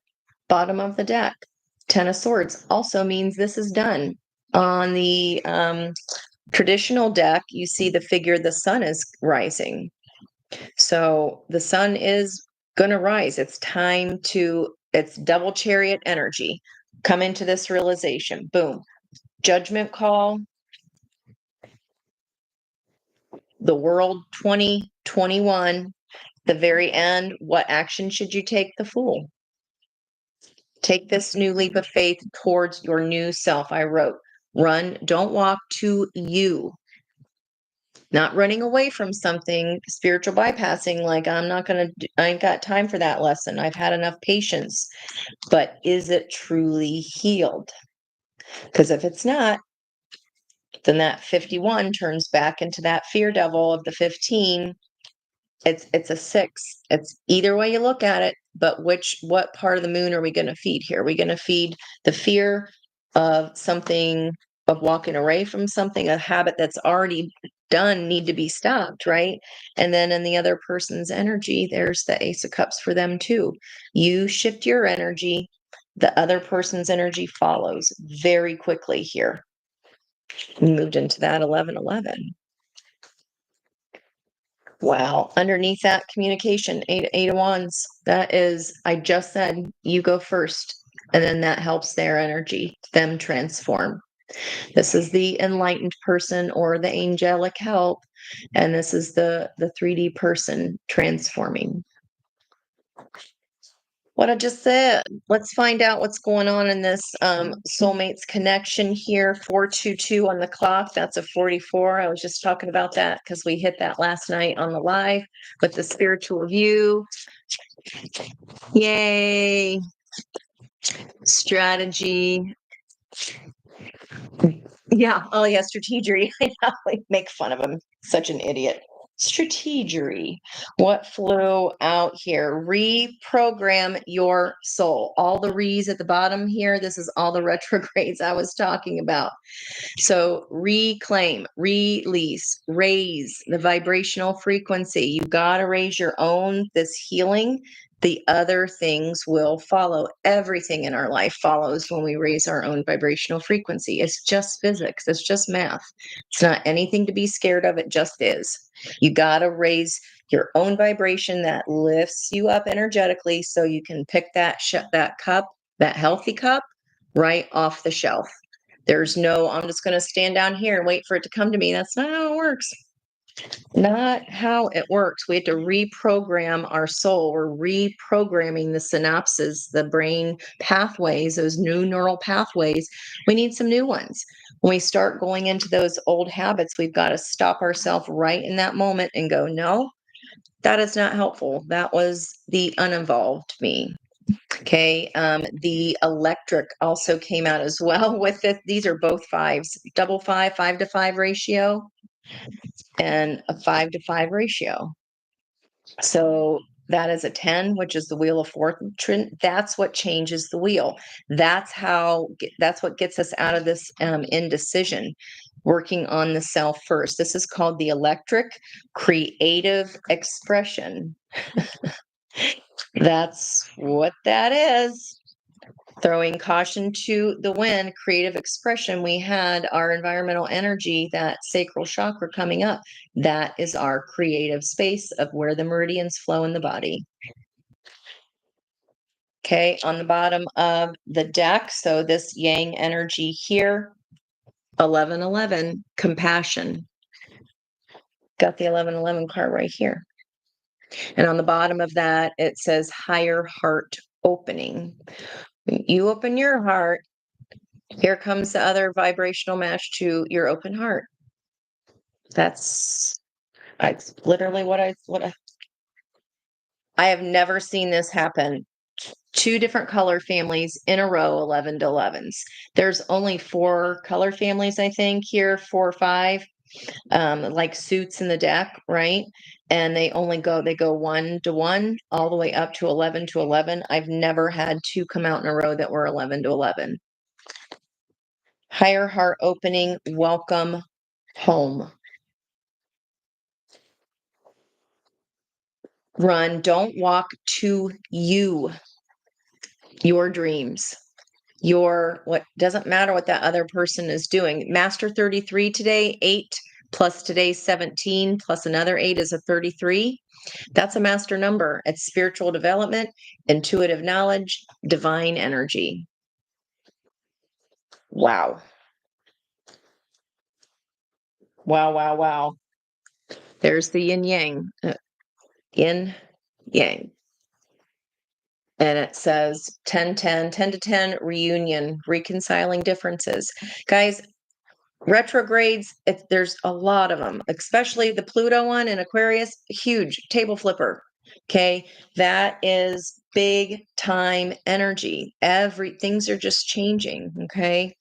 Bottom of the deck. 10 of swords also means this is done. On the traditional deck, you see the figure the sun is rising. So the sun is going to rise. It's it's double chariot energy. Come into this realization. Boom. Judgment call. The world 2021. The very end. What action should you take? The Fool. Take this new leap of faith towards your new self. I wrote, run, don't walk, to you. Not running away from something, spiritual bypassing, like I ain't got time for that lesson. I've had enough patience. But is it truly healed? Because if it's not, then that 51 turns back into that fear devil of the 15. It's a 6. It's either way you look at it, but what part of the moon are we going to feed here? Are we going to feed the fear of something, of walking away from something, a habit that's already done, need to be stopped, right? And then in the other person's energy, there's the Ace of Cups for them too. You shift your energy, the other person's energy follows very quickly here. We moved into that 11-11. Wow. Underneath that, communication, eight of wands. That is, I just said, you go first. And then that helps their energy, them transform. This is the enlightened person or the angelic help. And this is the 3D person transforming. What I just said. Let's find out what's going on in this soulmates connection here. 422 on the clock. That's a 44. I was just talking about that because we hit that last night on the live with the spiritual view. Yay. Strategy. Yeah. Oh, yeah. Strategery. I know. I make fun of him. Such an idiot. Strategery. What flew out here? Reprogram your soul. All the re's at the bottom here. This is all the retrogrades I was talking about. So reclaim, release, raise the vibrational frequency. You got to raise your own, this healing. The other things will follow. Everything in our life follows when we raise our own vibrational frequency. It's just physics. It's just math. It's not anything to be scared of. It just is. You got to raise your own vibration that lifts you up energetically so you can pick that cup, that healthy cup, right off the shelf. There's no, I'm just going to stand down here and wait for it to come to me. That's not how it works. Not how it works. We have to reprogram our soul. We're reprogramming the synapses, the brain pathways, those new neural pathways. We need some new ones. When we start going into those old habits, we've got to stop ourselves right in that moment and go, no, that is not helpful. That was the uninvolved me. Okay. The electric also came out as well with it. These are both fives, double 5, 5-to-5 ratio, and a 5-to-5 ratio. So that is a 10, which is the wheel of fortune. That's what changes the wheel. That's what gets us out of this indecision, working on the self first. This is called the electric creative expression. That's what that is. Throwing caution to the wind, creative expression. We had our environmental energy, that sacral chakra coming up. That is our creative space of where the meridians flow in the body. Okay, on the bottom of the deck. So this yang energy here, 1111, compassion. Got the 1111 card right here. And on the bottom of that, it says higher heart opening. You open your heart, here comes the other vibrational match to your open heart. That's literally what I have never seen this happen. Two different color families in a row, 11 to 11s. There's only 4 color families, I think, here, 4 or 5, like suits in the deck, right? And they go 1 to 1 all the way up to 11 to 11. I've never had 2 come out in a row that were 11 to 11. Higher heart opening, welcome home. Run, don't walk to you, your dreams. What doesn't matter what that other person is doing. Master 33 today, 8 plus today's 17 plus another 8 is a 33. That's a master number. It's spiritual development, intuitive knowledge, divine energy. Wow. Wow, wow, wow. There's the yin yang. Yin yang. And it says 10 10, 10 to 10 reunion, reconciling differences. Guys, retrogrades, there's a lot of them, especially the Pluto one in Aquarius, huge table flipper. Okay, that is big time energy. Things are just changing. Okay,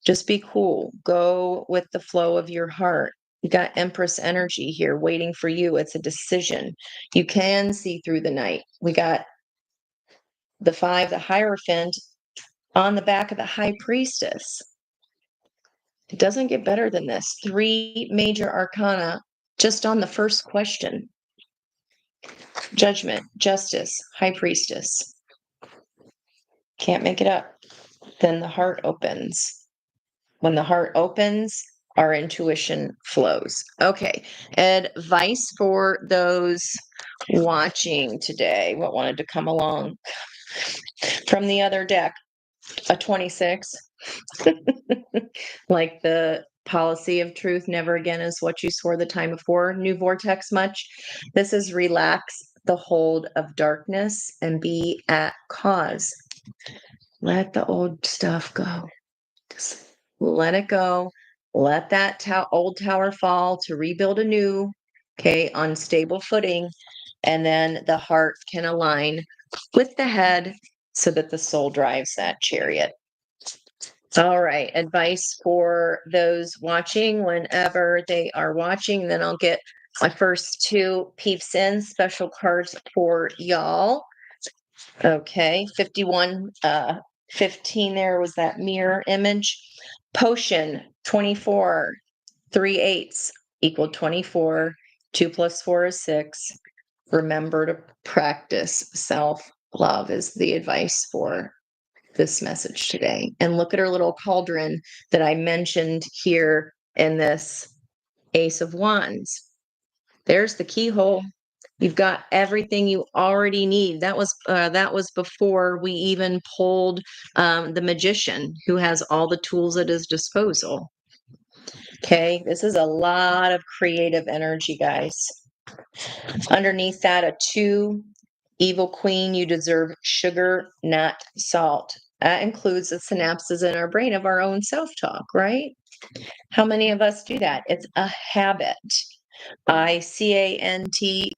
just be cool. Go with the flow of your heart. You got Empress energy here waiting for you. It's a decision. You can see through the night. We got the 5, the Hierophant, on the back of the High Priestess. It doesn't get better than this. 3 major arcana just on the first question. Judgment, justice, High Priestess. Can't make it up. Then the heart opens. When the heart opens, our intuition flows. Okay, advice for those watching today. What wanted to come along from the other deck? A 26. Like the policy of truth, never again is what you swore the time before. New vortex much. This is relax the hold of darkness and be at cause. Let the old stuff go. Just let it go. Let that old tower fall to rebuild a new, okay, on stable footing. And then the heart can align with the head so that the soul drives that chariot. All right. Advice for those watching whenever they are watching. Then I'll get my first 2 peeps in, special cards for y'all. Okay. 51, 15 there was that mirror image. Potion 24, 3 8s equal 24. 2 plus 4 is 6. Remember to practice self-love is the advice for this message today. And look at her little cauldron that I mentioned here in this Ace of Wands. There's the keyhole. You've got everything you already need. That was before we even pulled the magician, who has all the tools at his disposal. Okay, this is a lot of creative energy, guys. Underneath that, a 2, evil queen, you deserve sugar, not salt. That includes the synapses in our brain of our own self-talk, right? How many of us do that? It's a habit. ICANT.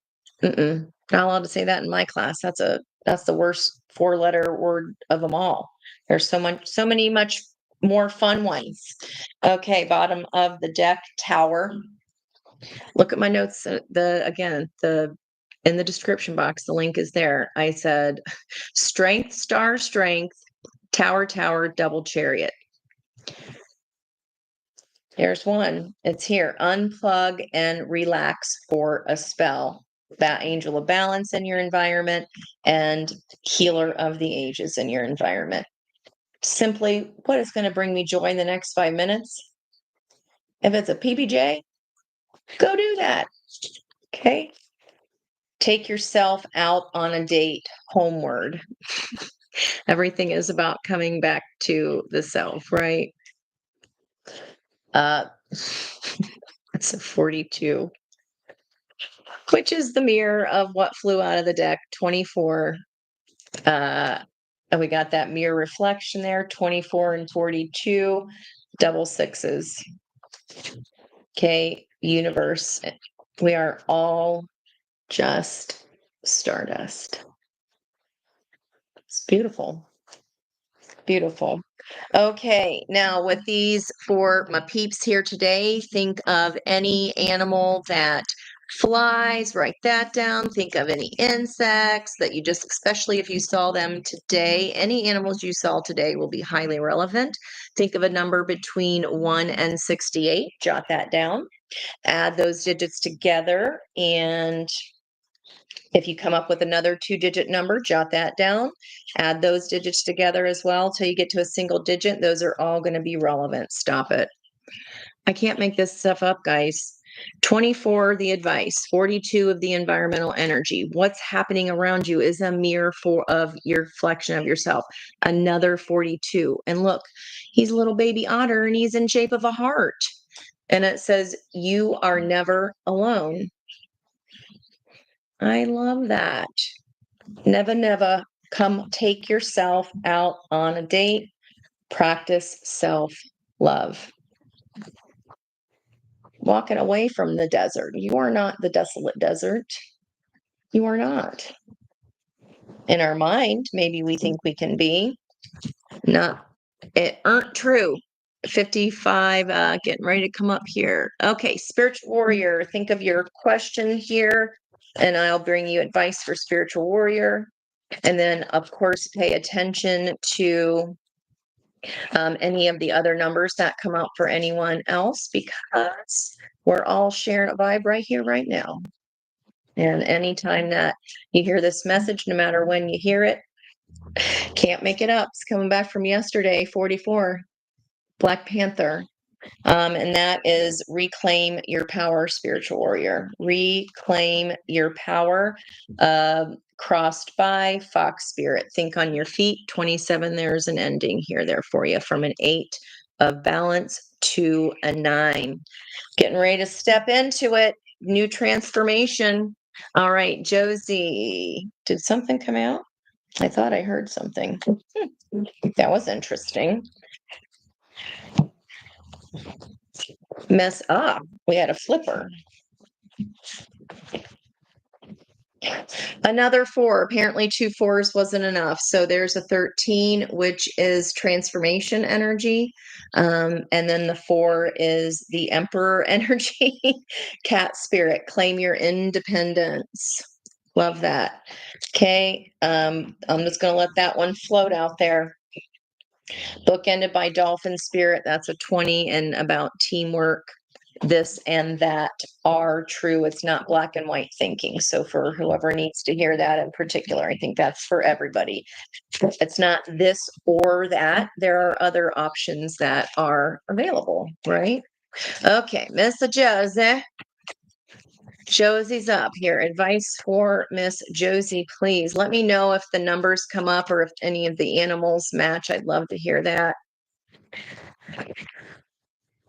Not allowed to say that in my class. That's the worst 4-letter word of them all. There's so many much more fun ones. Okay, bottom of the deck, tower. Look at my notes. In the description box, the link is there. I said strength, star, strength, tower, tower, double chariot. There's one. It's here. Unplug and relax for a spell. That angel of balance in your environment and healer of the ages in your environment. Simply, what is going to bring me joy in the next 5 minutes? If it's a PBJ, go do that. Okay. Take yourself out on a date homeward. Everything is about coming back to the self, right? Uh, it's a 42, which is the mirror of what flew out of the deck, 24. And we got that mirror reflection there, 24 and 42, double sixes. Okay, universe. We are all just stardust. It's beautiful. Beautiful. Okay, now with these for my peeps here today, think of any animal that flies, write that down. Think of any insects that you just, especially if you saw them today, any animals you saw today will be highly relevant. Think of a number between 1 and 68, jot that down. Add those digits together, and if you come up with another 2-digit number, jot that down. Add those digits together as well till you get to a single digit. Those are all going to be relevant. Stop it. I can't make this stuff up, guys. 24, the advice. 42 of the environmental energy. What's happening around you is a mirror of your reflection of yourself. Another 42. And look, he's a little baby otter and he's in shape of a heart. And it says, you are never alone. I love that. Never, never come take yourself out on a date. Practice self-love. Walking away from the desert. You are not the desolate desert. You are not. In our mind, maybe we think we can be. Not, it aren't true. 55, getting ready to come up here. Okay, spiritual warrior, think of your question here, and I'll bring you advice for spiritual warrior. And then, of course, pay attention to any of the other numbers that come out for anyone else, because we're all sharing a vibe right here, right now. And anytime that you hear this message, no matter when you hear it, can't make it up. It's coming back from yesterday, 44, Black Panther. And that is reclaim your power, spiritual warrior. Reclaim your power. Crossed by fox spirit. Think on your feet. 27. There's an ending here there for you, from an 8 of balance to a 9. Getting ready to step into it. New transformation. All right, Josie. Did something come out? I thought I heard something. That was interesting. Mess up. We had a flipper. Another 4. Apparently 2 4s wasn't enough. So there's a 13, which is transformation energy. And then the 4 is the emperor energy. Cat spirit, claim your independence. Love that. Okay. I'm just going to let that one float out there. Bookended by dolphin spirit. That's a 20, and about teamwork. This and that are true. It's not black and white thinking. So for whoever needs to hear that in particular, I think that's for everybody. It's not this or that. There are other options that are available, right? Okay, Miss Josie. Josie's up here. Advice for Miss Josie, please. Let me know if the numbers come up or if any of the animals match. I'd love to hear that.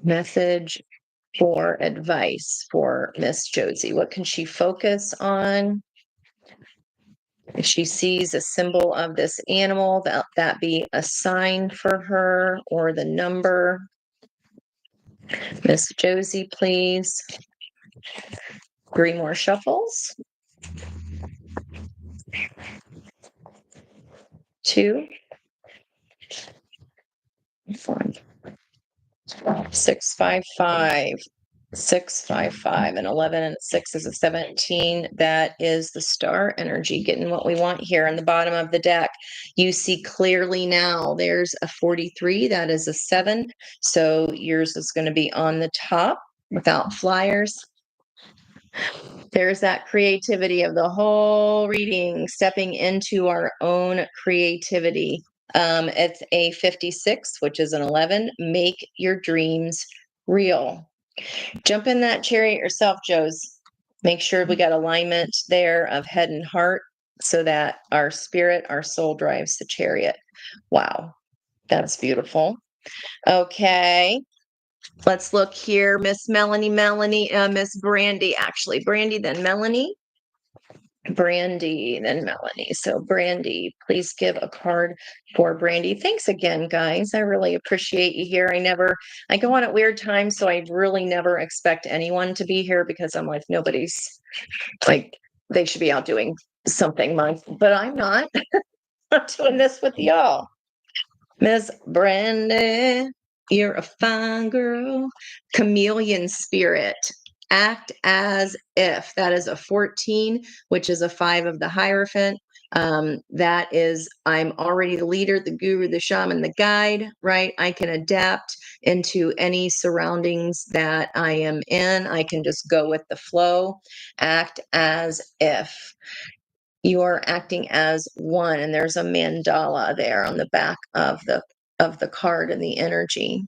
Message for advice for Miss Josie. What can she focus on? If she sees a symbol of this animal, that be a sign for her, or the number. Miss Josie, please. 3 more shuffles. 2. 4. 6, 5, 5. 6, 5, 5, and 11, and 6 is a 17. That is the star energy, getting what we want here on the bottom of the deck. You see clearly now. There's a 43. That is a 7. So yours is going to be on the top without flyers. There's that creativity of the whole reading, stepping into our own creativity. It's a 56, which is an 11. Make your dreams real. Jump in that chariot yourself, Joes. Make sure we got alignment there of head and heart so that our spirit, our soul drives the chariot. Wow, that's beautiful. Okay, let's look here. Miss Melanie, Miss Brandy, actually. Brandy, then Melanie. Brandy, then Melanie. So Brandy, please give a card for Brandy. Thanks again, guys. I really appreciate you here. I go on at weird times, so I really never expect anyone to be here because I'm like, nobody's like, they should be out doing something, but I'm not. I'm doing this with y'all. Miss Brandy, you're a fine girl. Chameleon spirit. Act as if. That is a 14, which is a 5 of the Hierophant. That is, I'm already the leader, the guru, the shaman, the guide, right? I can adapt into any surroundings that I am in. I can just go with the flow. Act as if. You are acting as one, and there's a mandala there on the back of the card and the energy.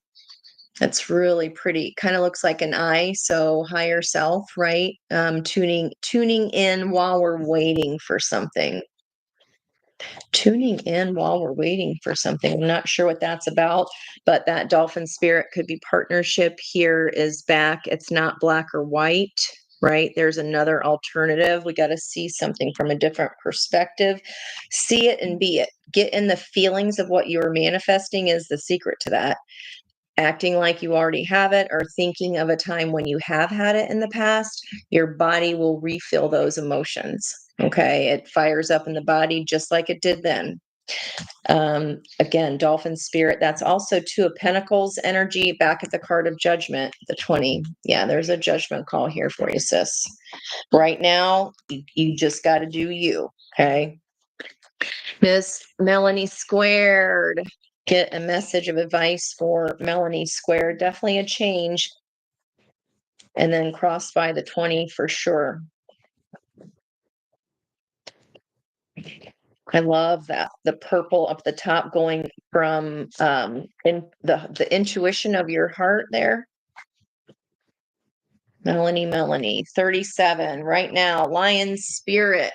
That's really pretty. Kind of looks like an eye, so higher self, right? Tuning in while we're waiting for something. Tuning in while we're waiting for something. I'm not sure what that's about, but that dolphin spirit could be partnership. Here is back. It's not black or white, right? There's another alternative. We got to see something from a different perspective. See it and be it. Get in the feelings of what you're manifesting is the secret to that. Acting like you already have it or thinking of a time when you have had it in the past, your body will refill those emotions. Okay. It fires up in the body just like it did then. Again, dolphin spirit, that's also 2 of Pentacles energy back at the card of judgment, the 20. Yeah, there's a judgment call here for you, sis. Right now, you just got to do you. Okay. Miss Melanie Squared. Get a message of advice for Melanie Squared. Definitely a change. And then crossed by the 20 for sure. I love that. The purple up the top going from in the intuition of your heart there. Melanie, 37 right now. Lion spirit.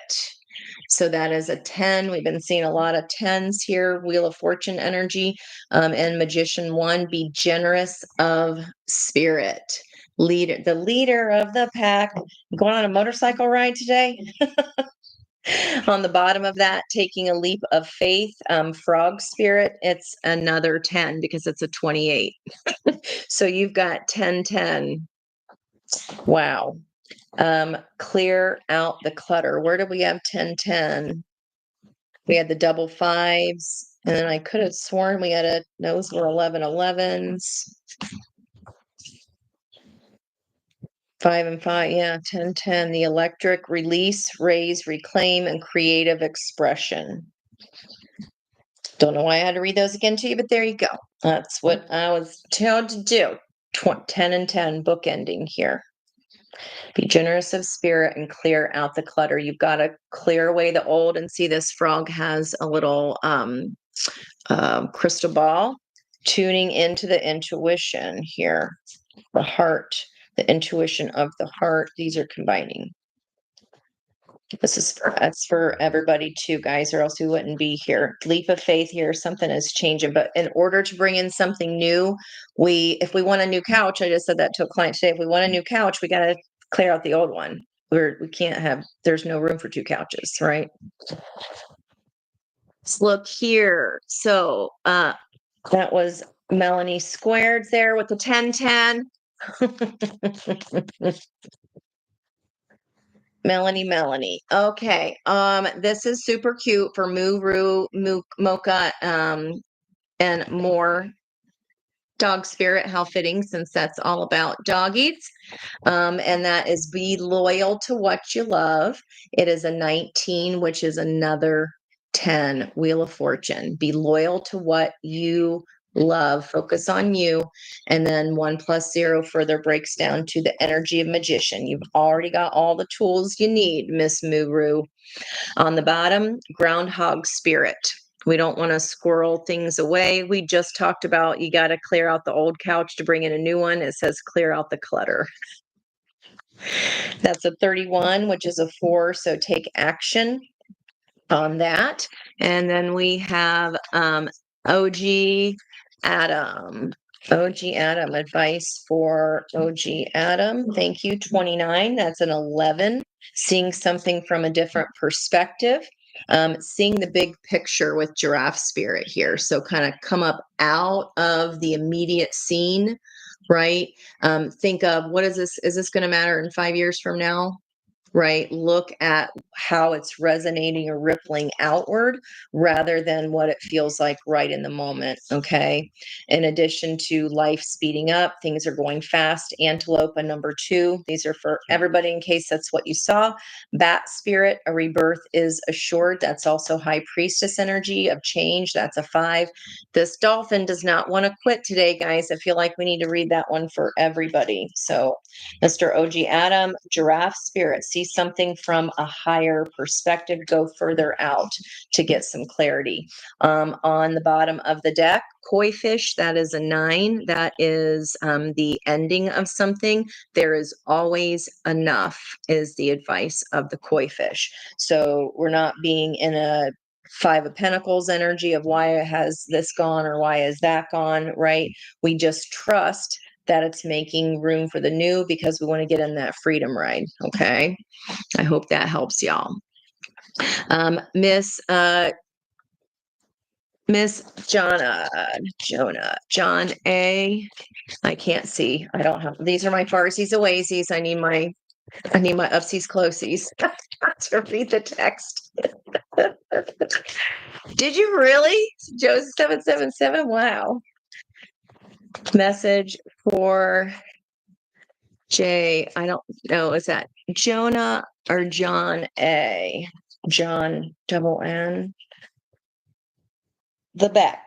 So that is a 10. We've been seeing a lot of 10s here. Wheel of Fortune energy. And Magician 1, be generous of spirit. The leader of the pack. Going on a motorcycle ride today? On the bottom of that, taking a leap of faith, frog spirit, it's another 10 because it's a 28. So you've got 10, 10. Wow. Clear out the clutter. Where did we have 10, 10? We had the double 5s, and then I could have sworn we had those were 11, 11s. 5 and 5, yeah, 10, 10. The electric, release, raise, reclaim, and creative expression. Don't know why I had to read those again to you, but there you go. That's what I was told to do. 10 and 10 book ending here. Be generous of spirit and clear out the clutter. You've got to clear away the old, and see this frog has a little crystal ball, tuning into the intuition here, the heart, the intuition of the heart. These are combining. That's for everybody too, guys, or else we wouldn't be here. Leap of faith here. Something is changing, but in order to bring in something new, if we want a new couch, I just said that to a client today. If we want a new couch, we got to clear out the old one. We can't have. There's no room for 2 couches, right? Let's look here. So that was Melanie Squared there with the 10, 10. Melanie. Okay. This is super cute for Muru, Mocha, and more. Dog spirit, how fitting, since that's all about doggies. And that is be loyal to what you love. It is a 19, which is another 10, Wheel of Fortune. Be loyal to what you love. Focus on you. And then 1 + 0 further breaks down to the energy of Magician. You've already got all the tools you need, Miss Muru. On the bottom, groundhog spirit. We don't want to squirrel things away. We just talked about you got to clear out the old couch to bring in a new one. It says clear out the clutter. That's a 31, which is a 4. So take action on that. And then we have OG Adam. OG Adam, advice for OG Adam. Thank you. 29. That's an 11. Seeing something from a different perspective. Seeing the big picture with giraffe spirit here. So kind of come up out of the immediate scene, right? Think of, what is this? Is this going to matter in 5 years from now? Right? Look at how it's resonating or rippling outward rather than what it feels like right in the moment. Okay. In addition to life speeding up, things are going fast. Antelope, a number 2. These are for everybody in case that's what you saw. Bat spirit, a rebirth is assured. That's also high priestess energy of change. That's a 5. This dolphin does not want to quit today, guys. I feel like we need to read that one for everybody. So Mr. OG Adam, giraffe spirit, see something from a higher perspective, go further out to get some clarity. On the bottom of the deck, koi fish, that is a 9. That is the ending of something. There is always enough, is the advice of the koi fish. So we're not being in a 5 of Pentacles energy of why has this gone or why is that gone, right? We just trust that it's making room for the new because we want to get in that freedom ride. Okay. I hope that helps y'all. Miss John A. I can't see. I don't have, these are my farsies awaysies. I need my upsies closies to read the text. Did you really? Joe 777. Wow. Message for Jay, I don't know. Is that Jonah or John A? John double N. The Beck.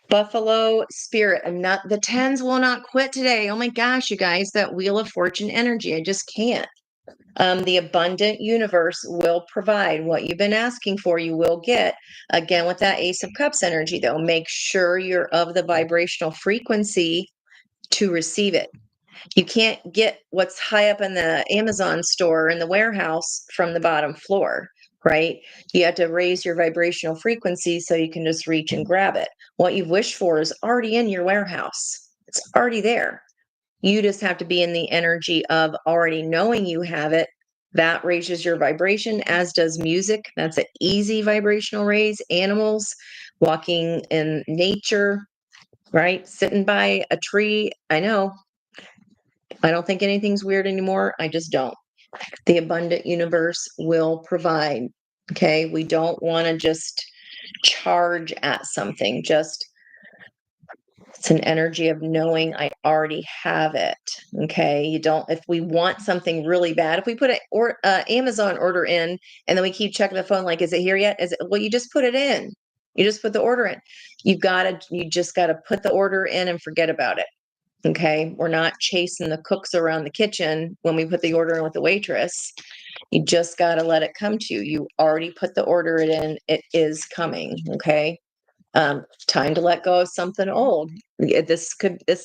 Buffalo spirit. I'm not, the 10s will not quit today. Oh my gosh, you guys, that Wheel of Fortune energy. I just can't. The abundant universe will provide what you've been asking for. You will get. Again, with that Ace of Cups energy, though, make sure you're of the vibrational frequency to receive it. You can't get what's high up in the Amazon store in the warehouse from the bottom floor, right? You have to raise your vibrational frequency so you can just reach and grab it. What you've wished for is already in your warehouse. It's already there. You just have to be in the energy of already knowing you have it. That raises your vibration, as does music. That's an easy vibrational raise. Animals, walking in nature, right? Sitting by a tree. I know. I don't think anything's weird anymore. I just don't. The abundant universe will provide. Okay. We don't want to just charge at something. Just, it's an energy of knowing I already have it. Okay. You don't, if we want something really bad, if we put an Amazon order in and then we keep checking the phone, like, is it here yet? Is it, well, you just put it in. You just put the order in. You just got to put the order in and forget about it. Okay. We're not chasing the cooks around the kitchen when we put the order in with the waitress. You just got to let it come to you. You already put the order in. It is coming. Okay. Time to let go of something old. This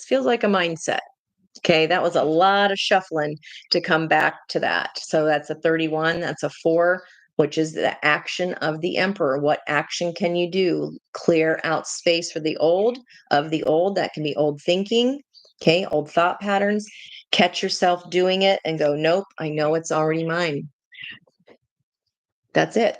feels like a mindset. Okay. That was a lot of shuffling to come back to that. So that's a 31. That's a 4, which is the action of the emperor. What action can you do? Clear out space for the old, of the old. That can be old thinking. Okay. Old thought patterns. Catch yourself doing it and go, nope, I know it's already mine. That's it.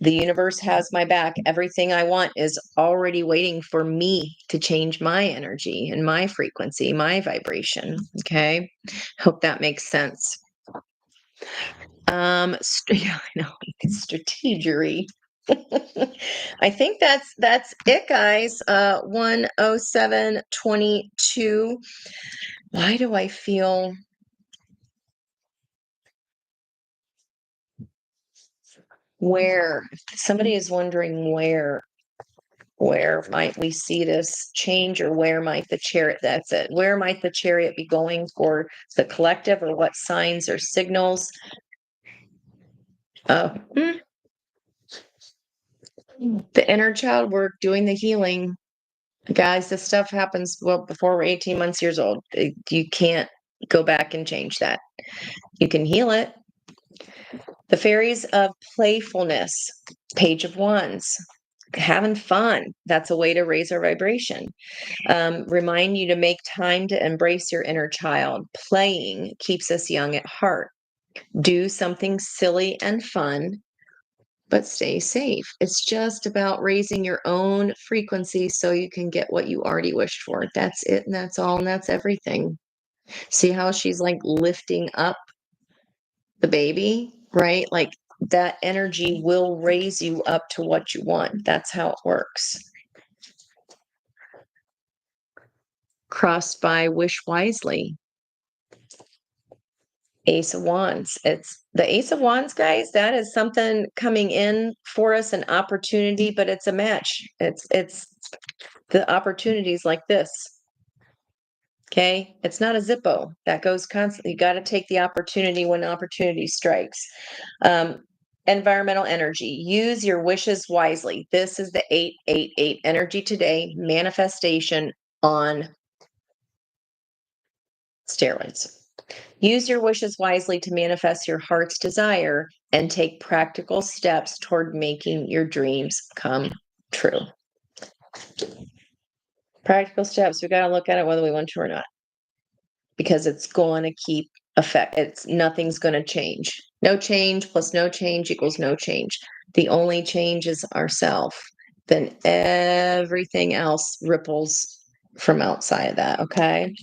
The universe has my back. Everything I want is already waiting for me to change my energy and my frequency, my vibration. Okay. Hope that makes sense. Yeah, I know, strategery. I think that's it, guys. 10722. Why do I feel where somebody is wondering where might we see this change, or where might the chariot, that's it, where might the chariot be going for the collective, or what signs or signals? Oh, the inner child work, doing the healing. Guys, this stuff happens well before we're 18 months years old. You can't Go back and change that. You can heal it. The fairies of playfulness, Page of Wands. Having fun. That's a way to raise our vibration. Remind you to make time to embrace your inner child. Playing keeps us young at heart. Do something silly and fun, but stay safe. It's just about raising your own frequency so you can get what you already wished for. That's it, and that's all, and that's everything. See how she's like lifting up the baby, right? Like that energy will raise you up to what you want. That's how it works. Crossed by wish wisely. Ace of Wands. It's the Ace of Wands, guys. That is something coming in for us, an opportunity, but it's a match. It's the opportunities like this. Okay. It's not a Zippo that goes constantly. You got to take the opportunity when opportunity strikes. Environmental energy. Use your wishes wisely. This is the 888 energy today. Manifestation on steroids. Use your wishes wisely to manifest your heart's desire and take practical steps toward making your dreams come true. Practical steps. We got to look at it whether we want to or not, because it's going to keep effect. It's nothing's going to change. No change plus no change equals no change. The only change is ourself. Then everything else ripples from outside of that. Okay.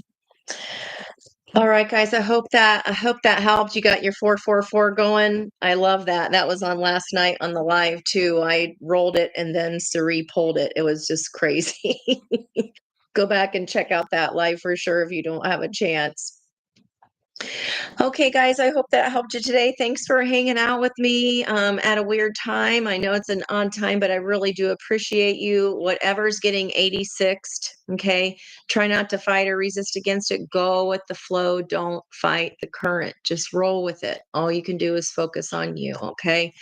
All right, guys. I hope that helped. You got your 444 going. I love that. That was on last night on the live too. I rolled it and then Sari pulled it. It was just crazy. Go back and check out that live for sure if you don't have a chance. Okay, guys, I hope that helped you today. Thanks for hanging out with me at a weird time. I know it's an odd time, but I really do appreciate you. Whatever's getting 86'd, okay? Try not to fight or resist against it. Go with the flow. Don't fight the current. Just roll with it. All you can do is focus on you, okay?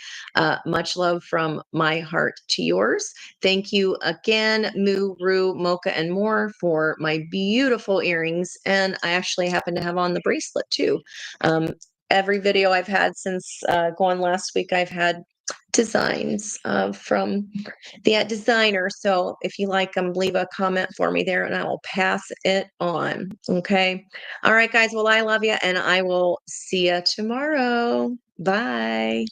Much love from my heart to yours. Thank you again, Moo, Roo, Mocha, and more for my beautiful earrings. And I actually happen to have on the bracelet too. Every video I've had since going last week, I've had designs from the designer. So if you like them, leave a comment for me there and I will pass it on. Okay. All right, guys. Well, I love you and I will see you tomorrow. Bye.